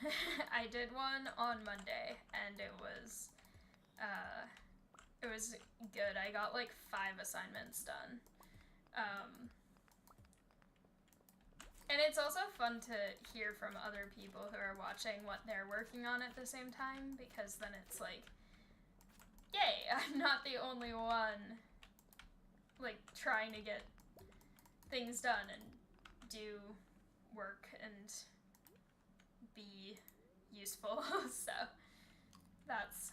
I did one on Monday, and it was It was good. I got like 5 assignments done. And it's also fun to hear from other people who are watching what they're working on at the same time, because then it's like, yay, I'm not the only one, like, trying to get things done and do work and be useful. So that's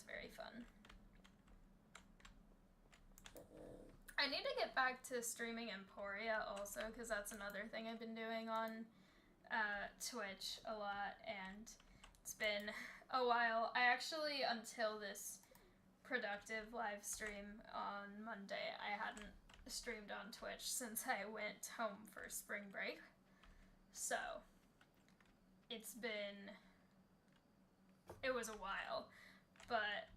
very fun. I need to get back to streaming Emporia also, because that's another thing I've been doing on Twitch a lot, and it's been a while. I actually, until this productive live stream on Monday, I hadn't streamed on Twitch since I went home for spring break. So, it was a while, but,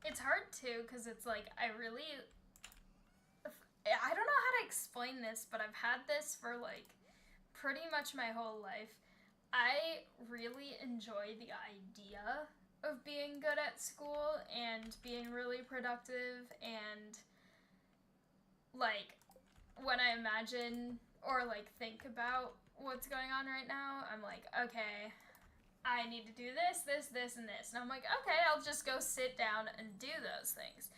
it's hard too, because it's like, I don't know how to explain this, but I've had this for like pretty much my whole life. I really enjoy the idea of being good at school and being really productive, and like when I imagine or like think about what's going on right now, I'm like, okay, I need to do this, this, this, and this. And I'm like, okay, I'll just go sit down and do those things.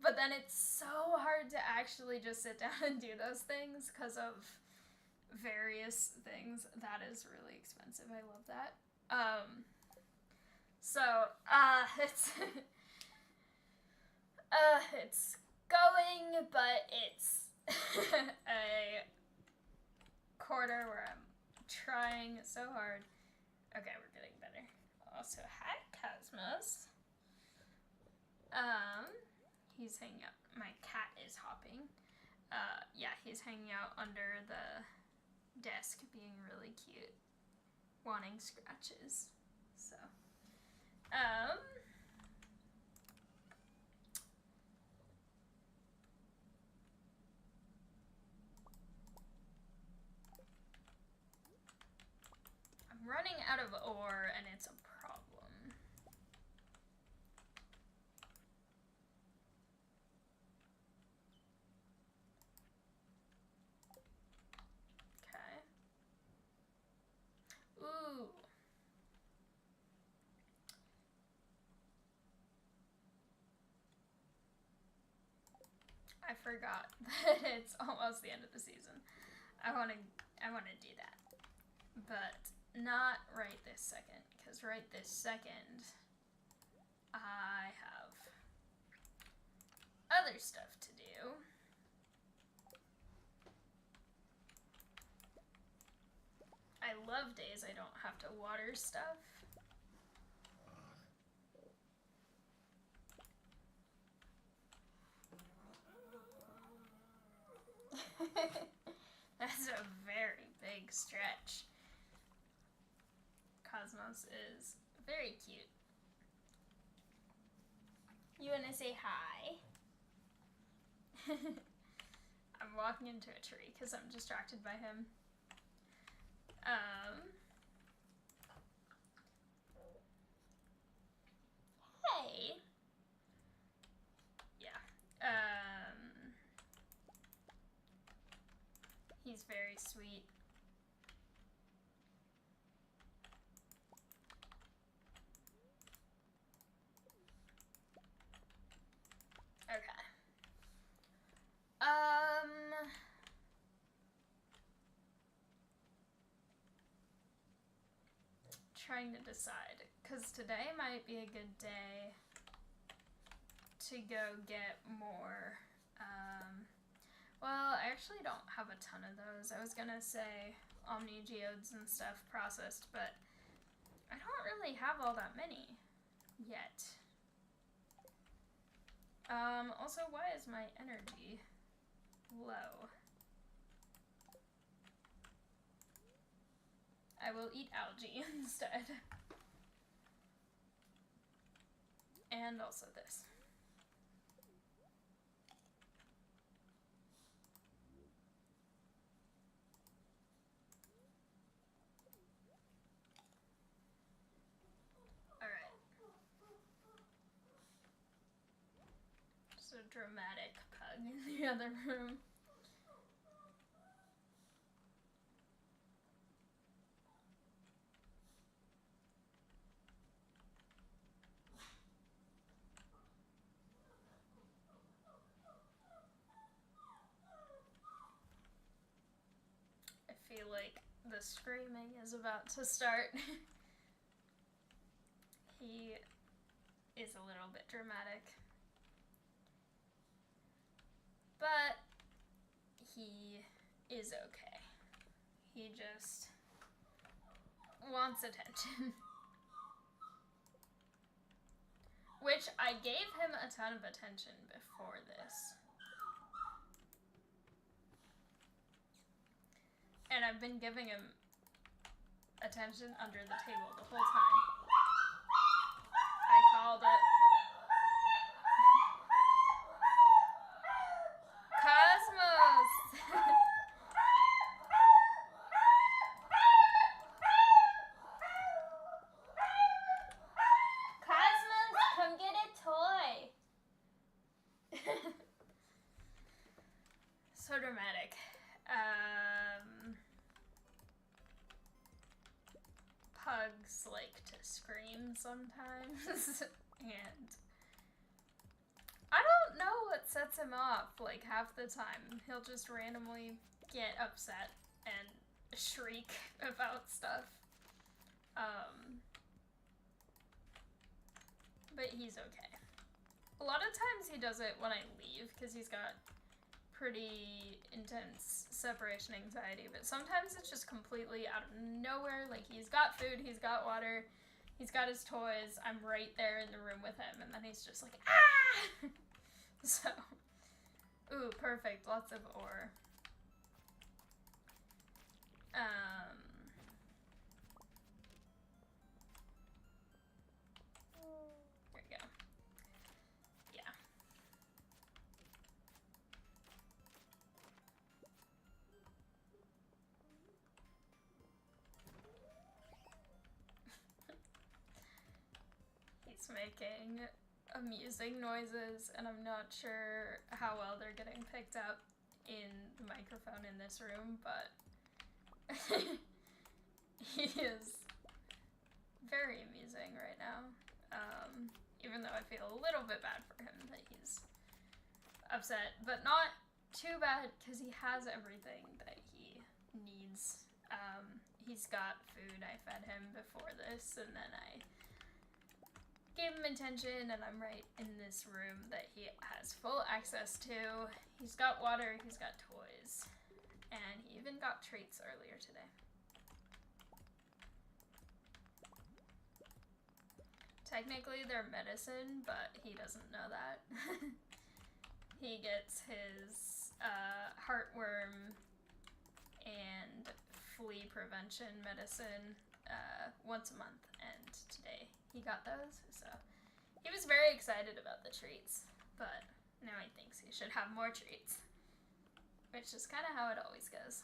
But then it's so hard to actually just sit down and do those things because of various things. That is really expensive. I love that. It's going, but it's a quarter where I'm trying so hard. Okay, we're getting better. Also, hi, Cosmos. He's hanging out. My cat is hopping. Yeah, he's hanging out under the desk, being really cute, wanting scratches. So, I'm running out of ore, and it's a problem. Okay. Ooh. I forgot that it's almost the end of the season. I wanna do that. But not right this second, because right this second I have other stuff to do. I love days I don't have to water stuff. That's a very big stretch. Cosmos is very cute. You wanna say hi? I'm walking into a tree because I'm distracted by him. Hey. Yeah. He's very sweet. Okay. Trying to decide, because today might be a good day to go get more, well, I actually don't have a ton of those. I was gonna say Omni Geodes and stuff processed, but I don't really have all that many yet. Also, why is my energy low? I will eat algae instead. And also this. Alright. Just a dramatic pug in the other room. I feel like the screaming is about to start. He is a little bit dramatic. But he is okay. He just wants attention. Which I gave him a ton of attention before this. And I've been giving him attention under the table the whole time. I called it. Cosmos! Cosmos, come get a toy! So dramatic. Pugs like to scream sometimes, and I don't know what sets him off. Like, half the time, he'll just randomly get upset and shriek about stuff. But he's okay. A lot of times he does it when I leave, because he's got pretty intense separation anxiety, but sometimes it's just completely out of nowhere. Like, he's got food, he's got water, he's got his toys, I'm right there in the room with him, and then he's just like, ah! So, ooh, perfect, lots of ore. There we go. Yeah. He's making amusing noises, and I'm not sure how well they're getting picked up in the microphone in this room, but he is very amusing right now. Even though I feel a little bit bad for him that he's upset, but not too bad because he has everything that he needs. He's got food. I fed him before this, and then I gave him attention, and I'm right in this room that he has full access to. He's got water, he's got toys, and he even got treats earlier today. Technically they're medicine, but he doesn't know that. He gets his heartworm and flea prevention medicine once a month, and today he got those, so he was very excited about the treats, but now he thinks he should have more treats, which is kind of how it always goes.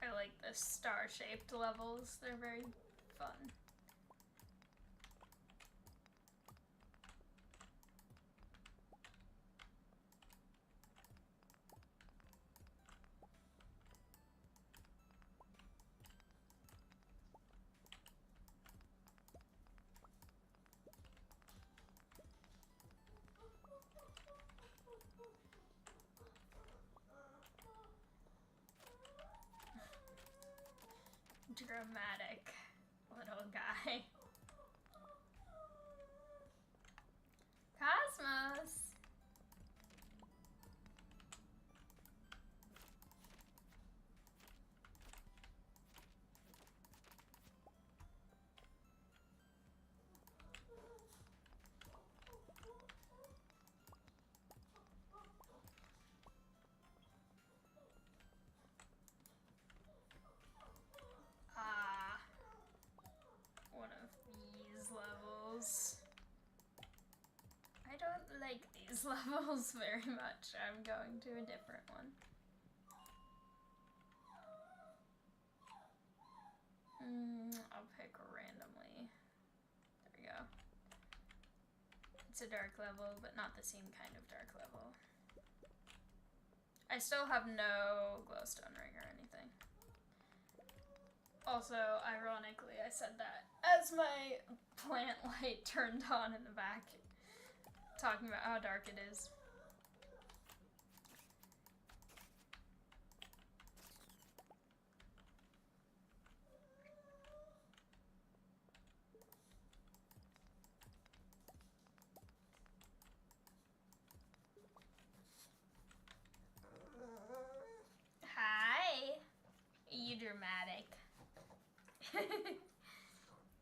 I like the star-shaped levels, they're very fun. Dramatic little guy. Cosmos! One of these levels. I don't like these levels very much. I'm going to a different one. I'll pick randomly. There we go. It's a dark level, but not the same kind of dark level. I still have no glowstone ring or anything. Also, ironically, I said that as my plant light turned on in the back, talking about how dark it is. Hi! You dramatic.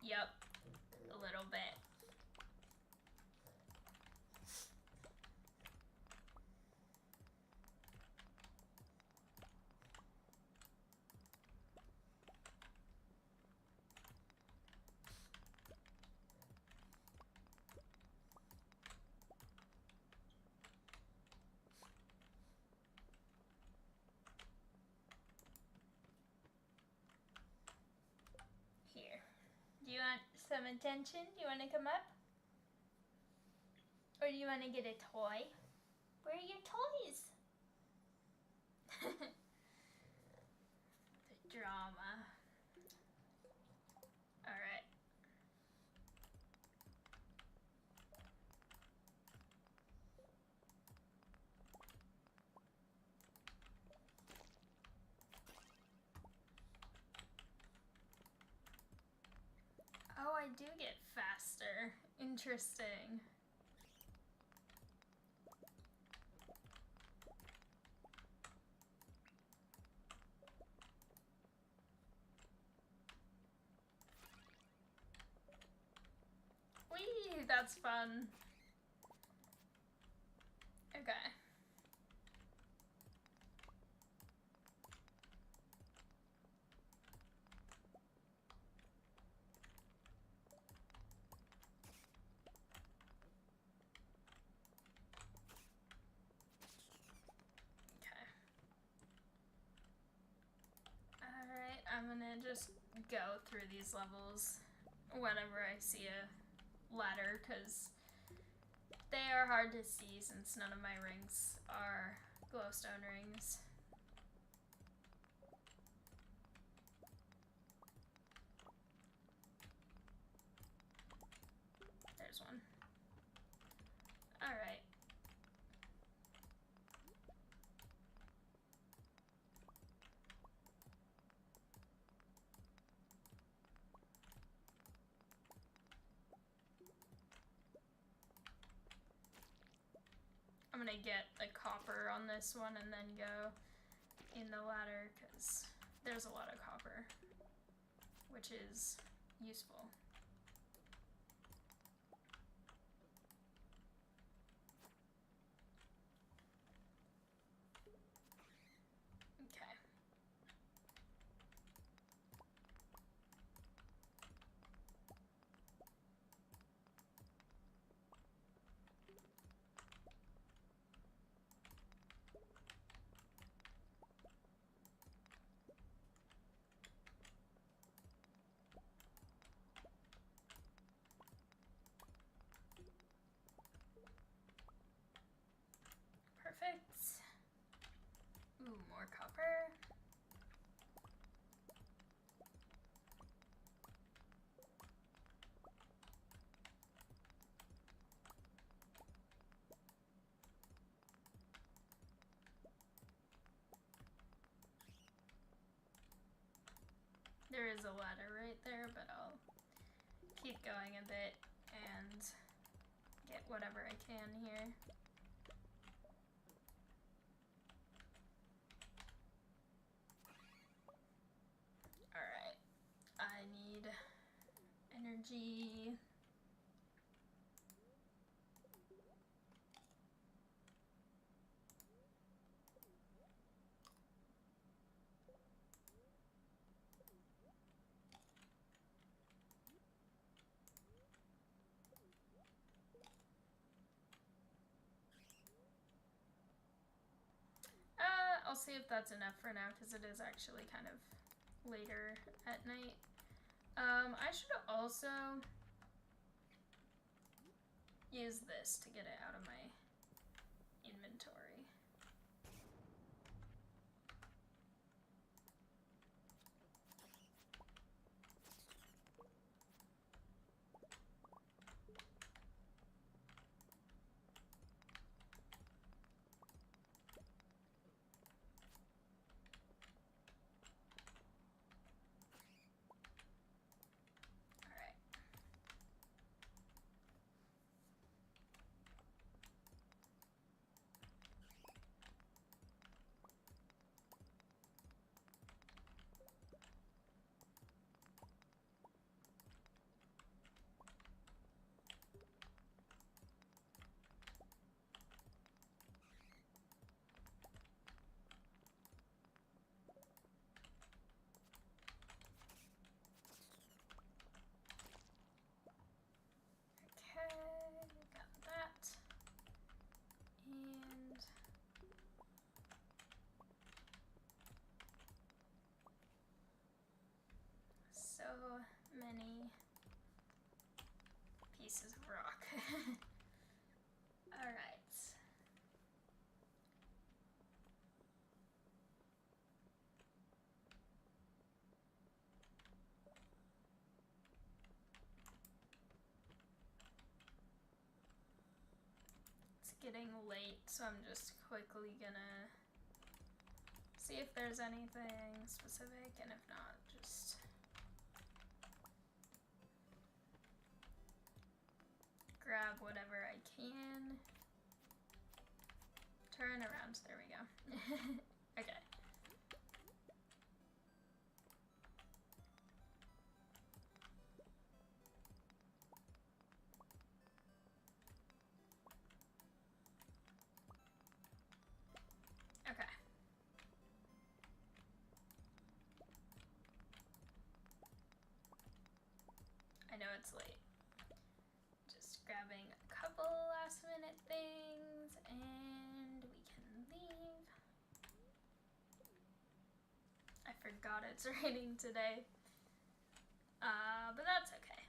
Yup, a little bit. Here. Do you want some attention? Do you want to come up? Or do you want to get a toy? Where are your toys? The drama. Alright. Oh, I do get faster. Interesting. Whee! That's fun. Okay. Alright, I'm gonna just go through these levels whenever I see a ladder, because they are hard to see since none of my rings are glowstone rings. There's one. Alright. I'm gonna get the copper on this one and then go in the ladder, because there's a lot of copper, which is useful. Okay. There is a ladder right there, but I'll keep going a bit and get whatever I can here. Alright, I need energy. I'll see if that's enough for now, because it is actually kind of later at night. I should also use this to get it out of my inventory. So many pieces of rock. All right. It's getting late, so I'm just quickly gonna see if there's anything specific, and if not, just grab whatever I can. Turn around, there we go. Okay. Okay. I know it's late. Just grabbing a couple last minute things and we can leave. I forgot it's raining today. But that's okay.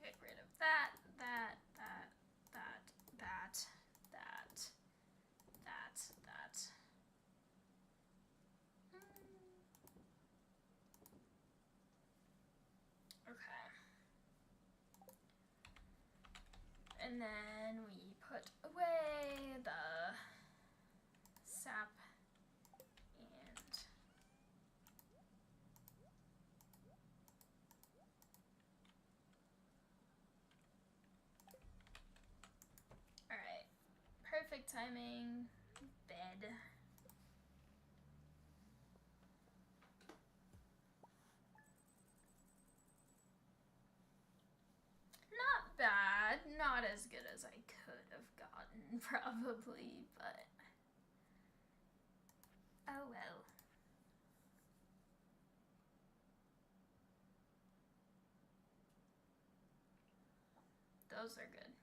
Get rid of that. Okay. And then we put away the sap and alright. Perfect timing. Bed. Not bad. Not as good as I could have gotten, probably, but oh well. Those are good.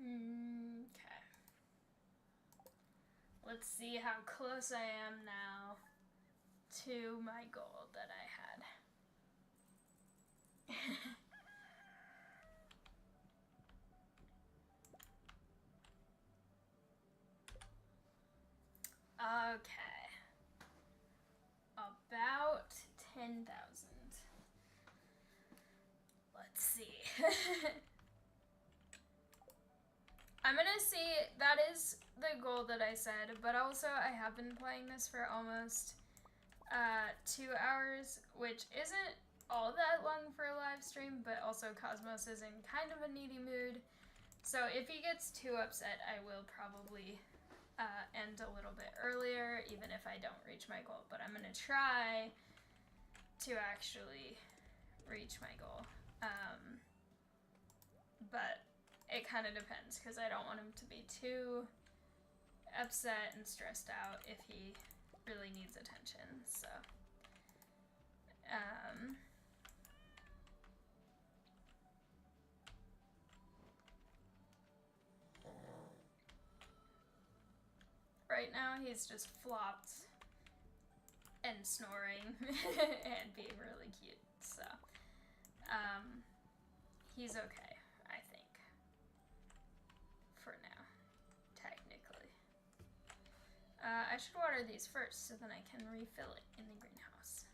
Okay. Let's see how close I am now to my goal that I had. Okay. About 10,000. Let's see. I'm gonna see, that is the goal that I said, but also I have been playing this for almost 2 hours, which isn't all that long for a live stream, but also Cosmos is in kind of a needy mood. So if he gets too upset, I will probably end a little bit earlier, even if I don't reach my goal. But I'm gonna try to actually reach my goal. But it kind of depends, because I don't want him to be too upset and stressed out if he really needs attention. So, right now he's just flopped and snoring and being really cute. So, he's okay, I think, for now, technically. I should water these first so then I can refill it in the greenhouse.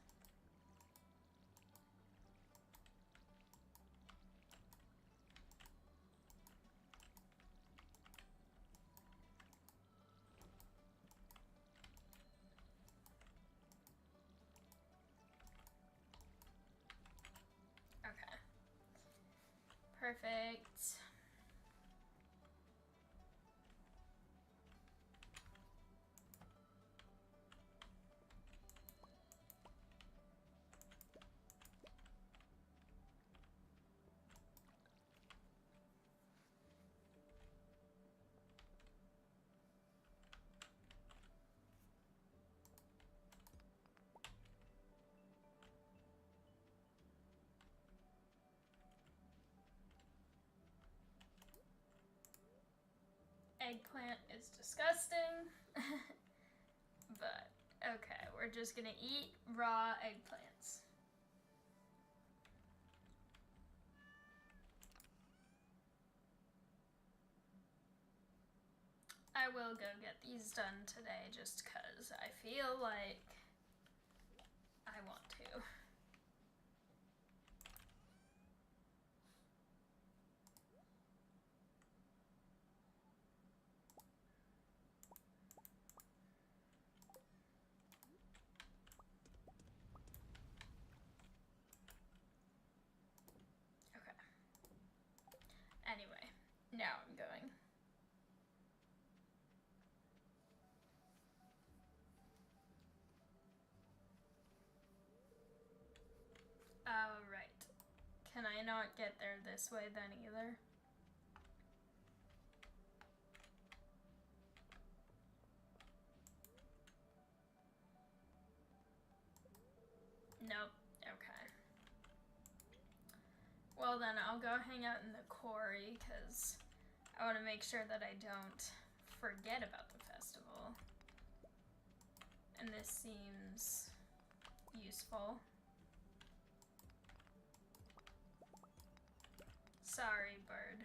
Okay. Perfect. Eggplant is disgusting. But, okay, we're just gonna eat raw eggplants. I will go get these done today just because I feel like I want to. Okay. Anyway, now I'm going. Oh, right. Can I not get there this way then either? Nope. Okay. Well then, I'll go hang out in the quarry, because I want to make sure that I don't forget about the festival. And this seems useful. Sorry, bird.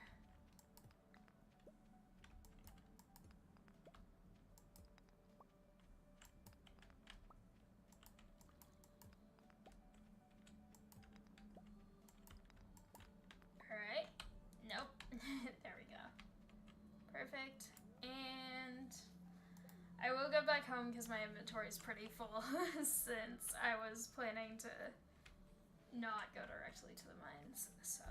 Alright. Nope. There we go. Perfect. And I will go back home because my inventory is pretty full since I was planning to not go directly to the mines, so.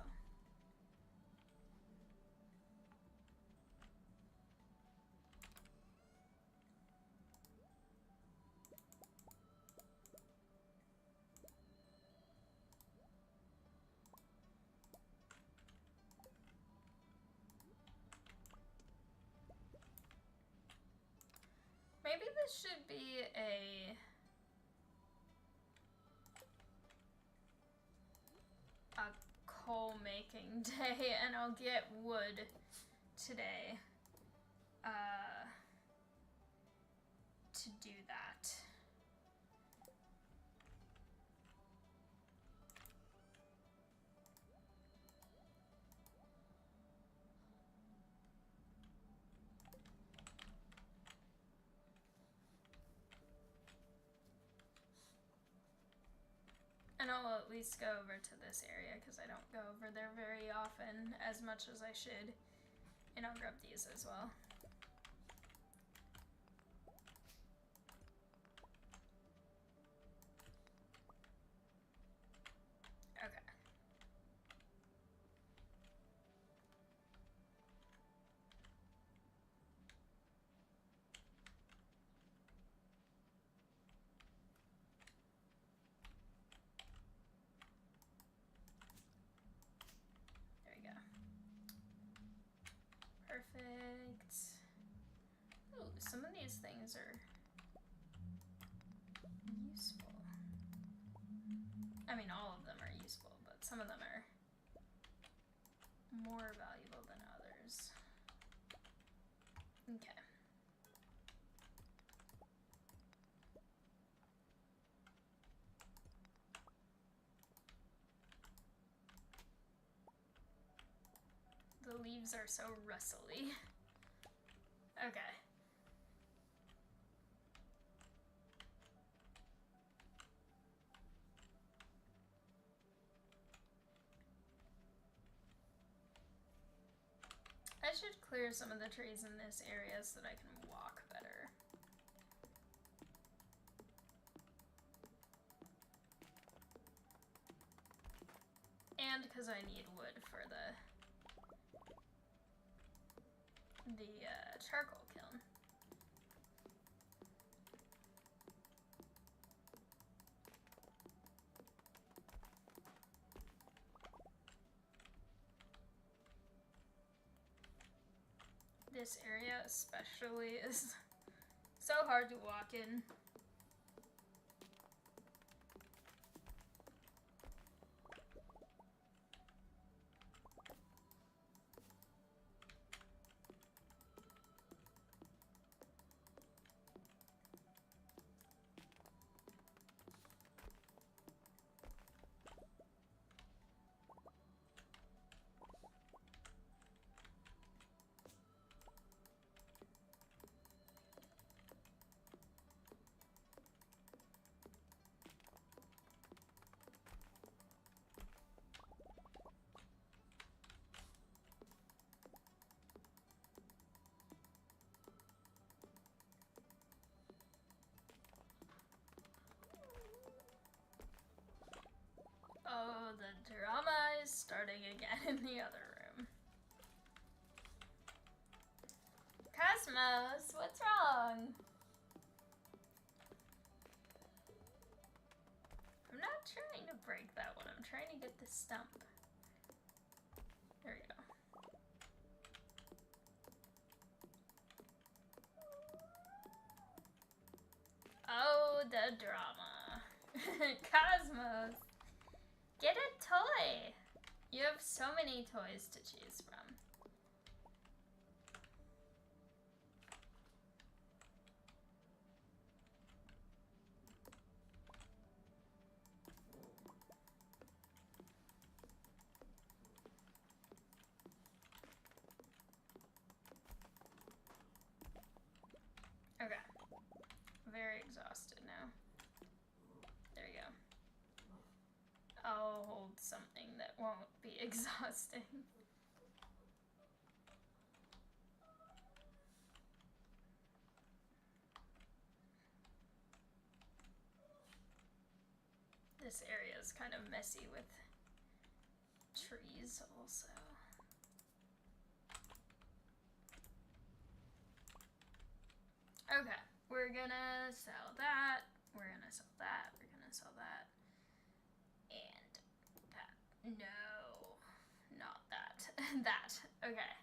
Maybe this should be a coal making day, and I'll get wood today to do that. I'll at least go over to this area because I don't go over there very often as much as I should. And I'll grab these as well. Okay. There we go. Perfect. Ooh, some of these things are useful. I mean, all of them are useful, but some of them are more valuable than others. Okay. The leaves are so rustly. Okay. I should clear some of the trees in this area so that I can walk better. And because I need wood for the charcoal kiln. This area especially is so hard to walk in. Oh, the drama is starting again in the other room. Cosmos, what's wrong? I'm not trying to break that one. I'm trying to get the stump. There we go. Oh, the drama. Cosmos. Get a toy! You have so many toys to choose from. Okay. Very exhausted now. There you go. I'll hold something that won't be exhausting. This area is kind of messy with trees also. Okay, we're gonna sell that, we're gonna sell that, we're gonna sell that, and that. No, not that. That. Okay.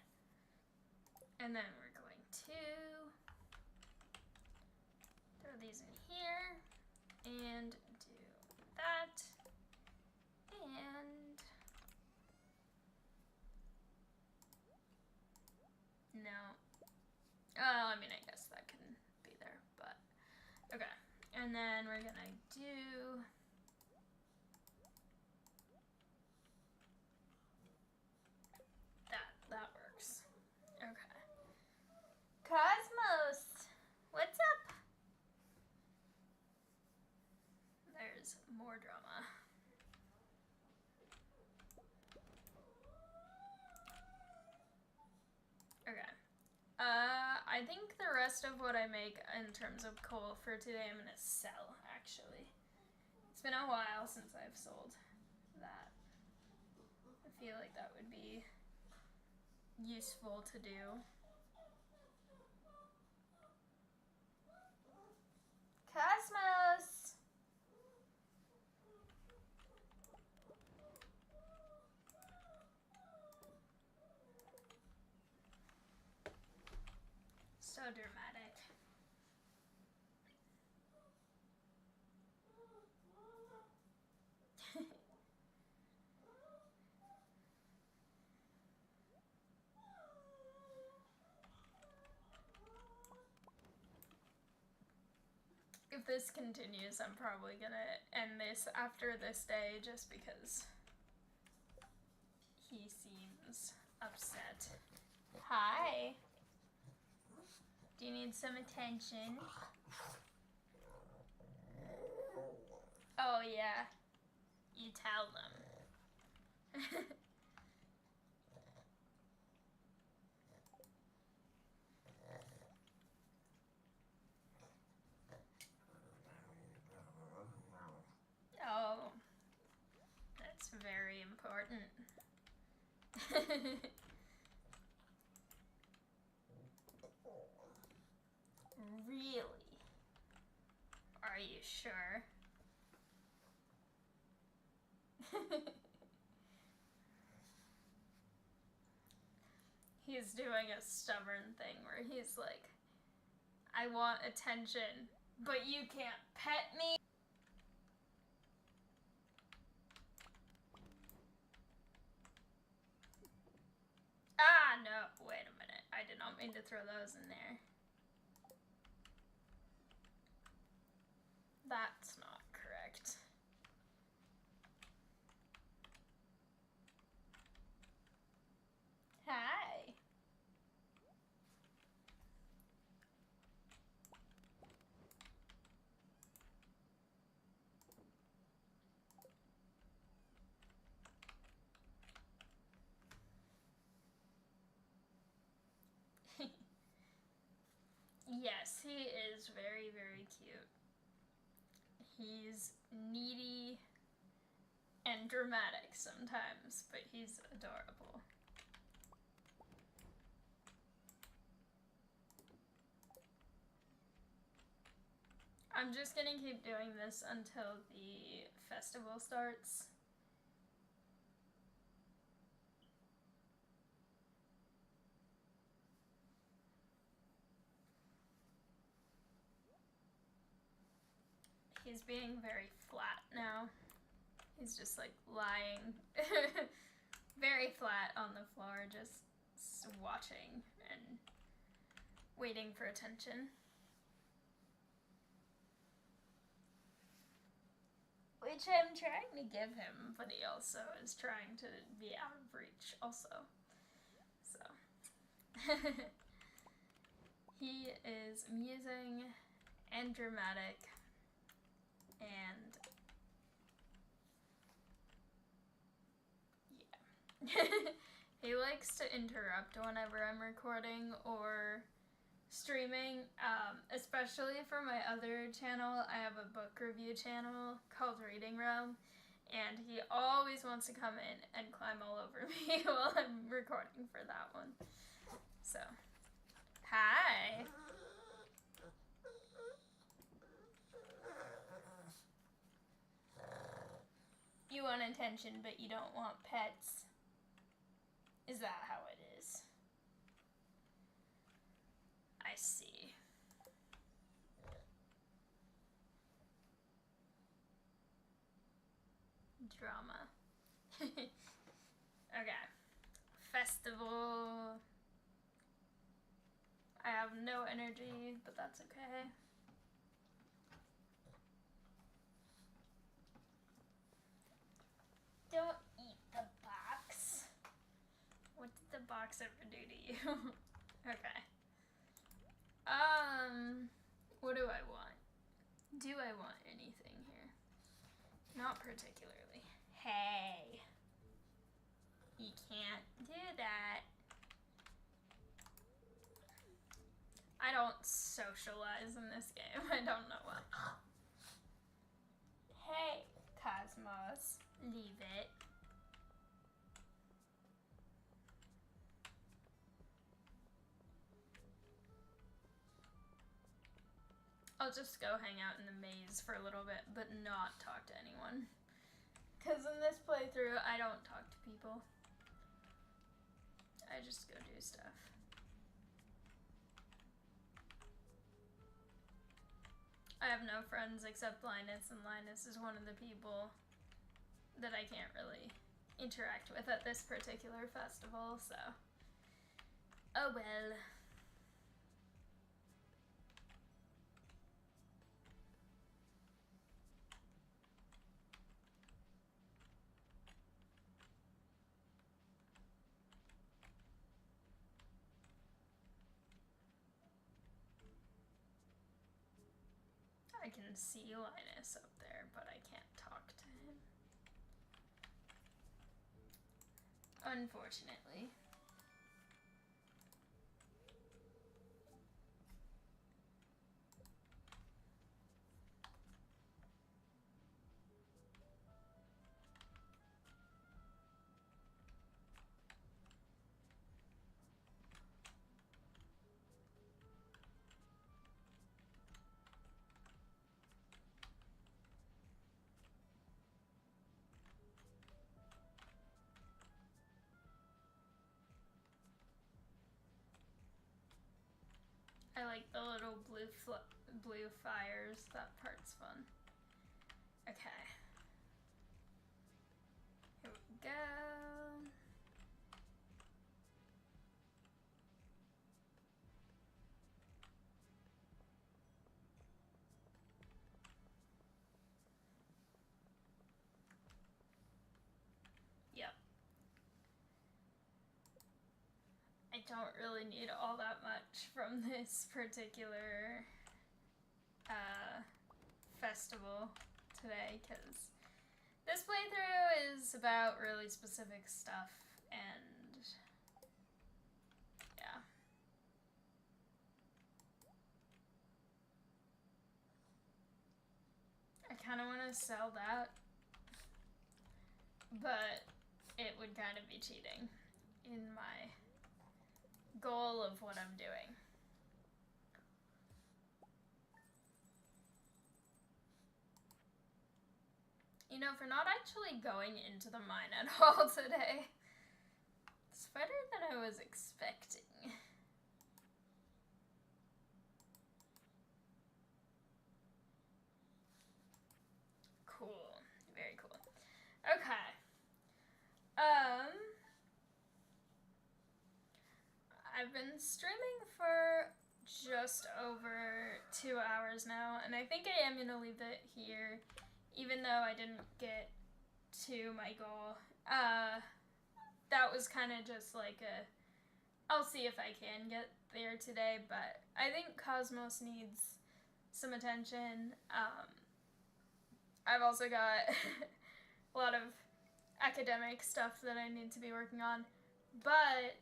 And then we're going to throw these in here and do that. And no. Oh, I mean, I guess that can be there, but okay. And then we're gonna do that. That works. Okay. Cosmos, what's up? There's more drama. I think the rest of what I make in terms of coal for today I'm gonna sell, actually. It's been a while since I've sold that. I feel like that would be useful to do. Cosmos! So dramatic. If this continues, I'm probably gonna end this after this day just because he seems upset. Hi. Do you need some attention? Oh yeah. You tell them. Oh. That's very important. Really? Are you sure? He's doing a stubborn thing where he's like, I want attention, but you can't pet me? Ah, no, wait a minute. I did not mean to throw those in there. That's not correct. Hi. Yes, he is very, very cute. He's needy and dramatic sometimes, but he's adorable. I'm just gonna keep doing this until the festival starts. He's being very flat now. He's just like lying very flat on the floor, just watching and waiting for attention. Which I'm trying to give him, but he also is trying to be out of reach also. So he is amusing and dramatic and yeah. He likes to interrupt whenever I'm recording or streaming, especially for my other channel. I have a book review channel called Reading Realm, and he always wants to come in and climb all over me while I'm recording for that one. So, hi. You want attention, but you don't want pets. Is that how it is? I see. Drama. Okay. Festival. I have no energy, but that's okay. Don't eat the box. What did the box ever do to you? Okay. What do I want? Do I want anything here? Not particularly. Hey. You can't do that. I don't socialize in this game. I don't know what. Hey, Cosmos. Leave it. I'll just go hang out in the maze for a little bit, but not talk to anyone. Because in this playthrough, I don't talk to people. I just go do stuff. I have no friends except Linus, and Linus is one of the people that I can't really interact with at this particular festival, so. Oh well. I can see Linus up there, but I can't talk to him. Unfortunately. I like the little blue fires. That part's fun. Okay. Here we go. Yep. I don't really need all that much from this particular festival today, because this playthrough is about really specific stuff, and yeah. I kind of want to sell that, but it would kind of be cheating in my goal of what I'm doing. You know, for not actually going into the mine at all today, it's better than I was expecting. Cool. Very cool. Okay. I've been streaming for just over 2 hours now, and I think I am gonna leave it here, even though I didn't get to my goal. That was kind of just like I'll see if I can get there today, but I think Cosmos needs some attention. I've also got a lot of academic stuff that I need to be working on, but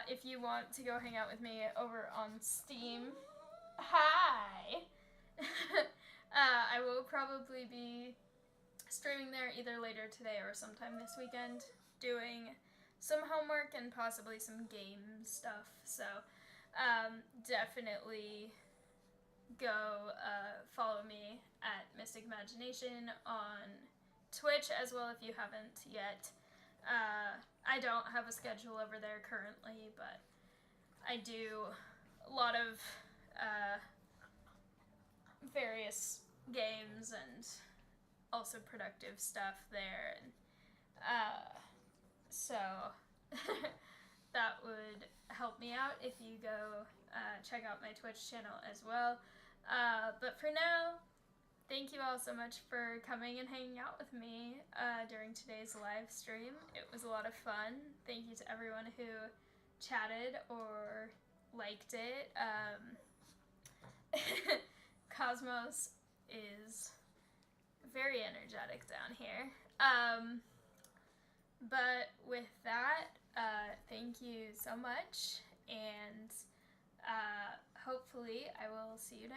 if you want to go hang out with me over on Steam, hi! I will probably be streaming there either later today or sometime this weekend, doing some homework and possibly some game stuff, so definitely go follow me at Mystic Imagination on Twitch as well if you haven't yet. I don't have a schedule over there currently, but I do a lot of various games and also productive stuff there, and so that would help me out if you go check out my Twitch channel as well. But for now, thank you all so much for coming and hanging out with me during today's live stream. It was a lot of fun. Thank you to everyone who chatted or liked it. Cosmos is very energetic down here. But with that, thank you so much, and hopefully I will see you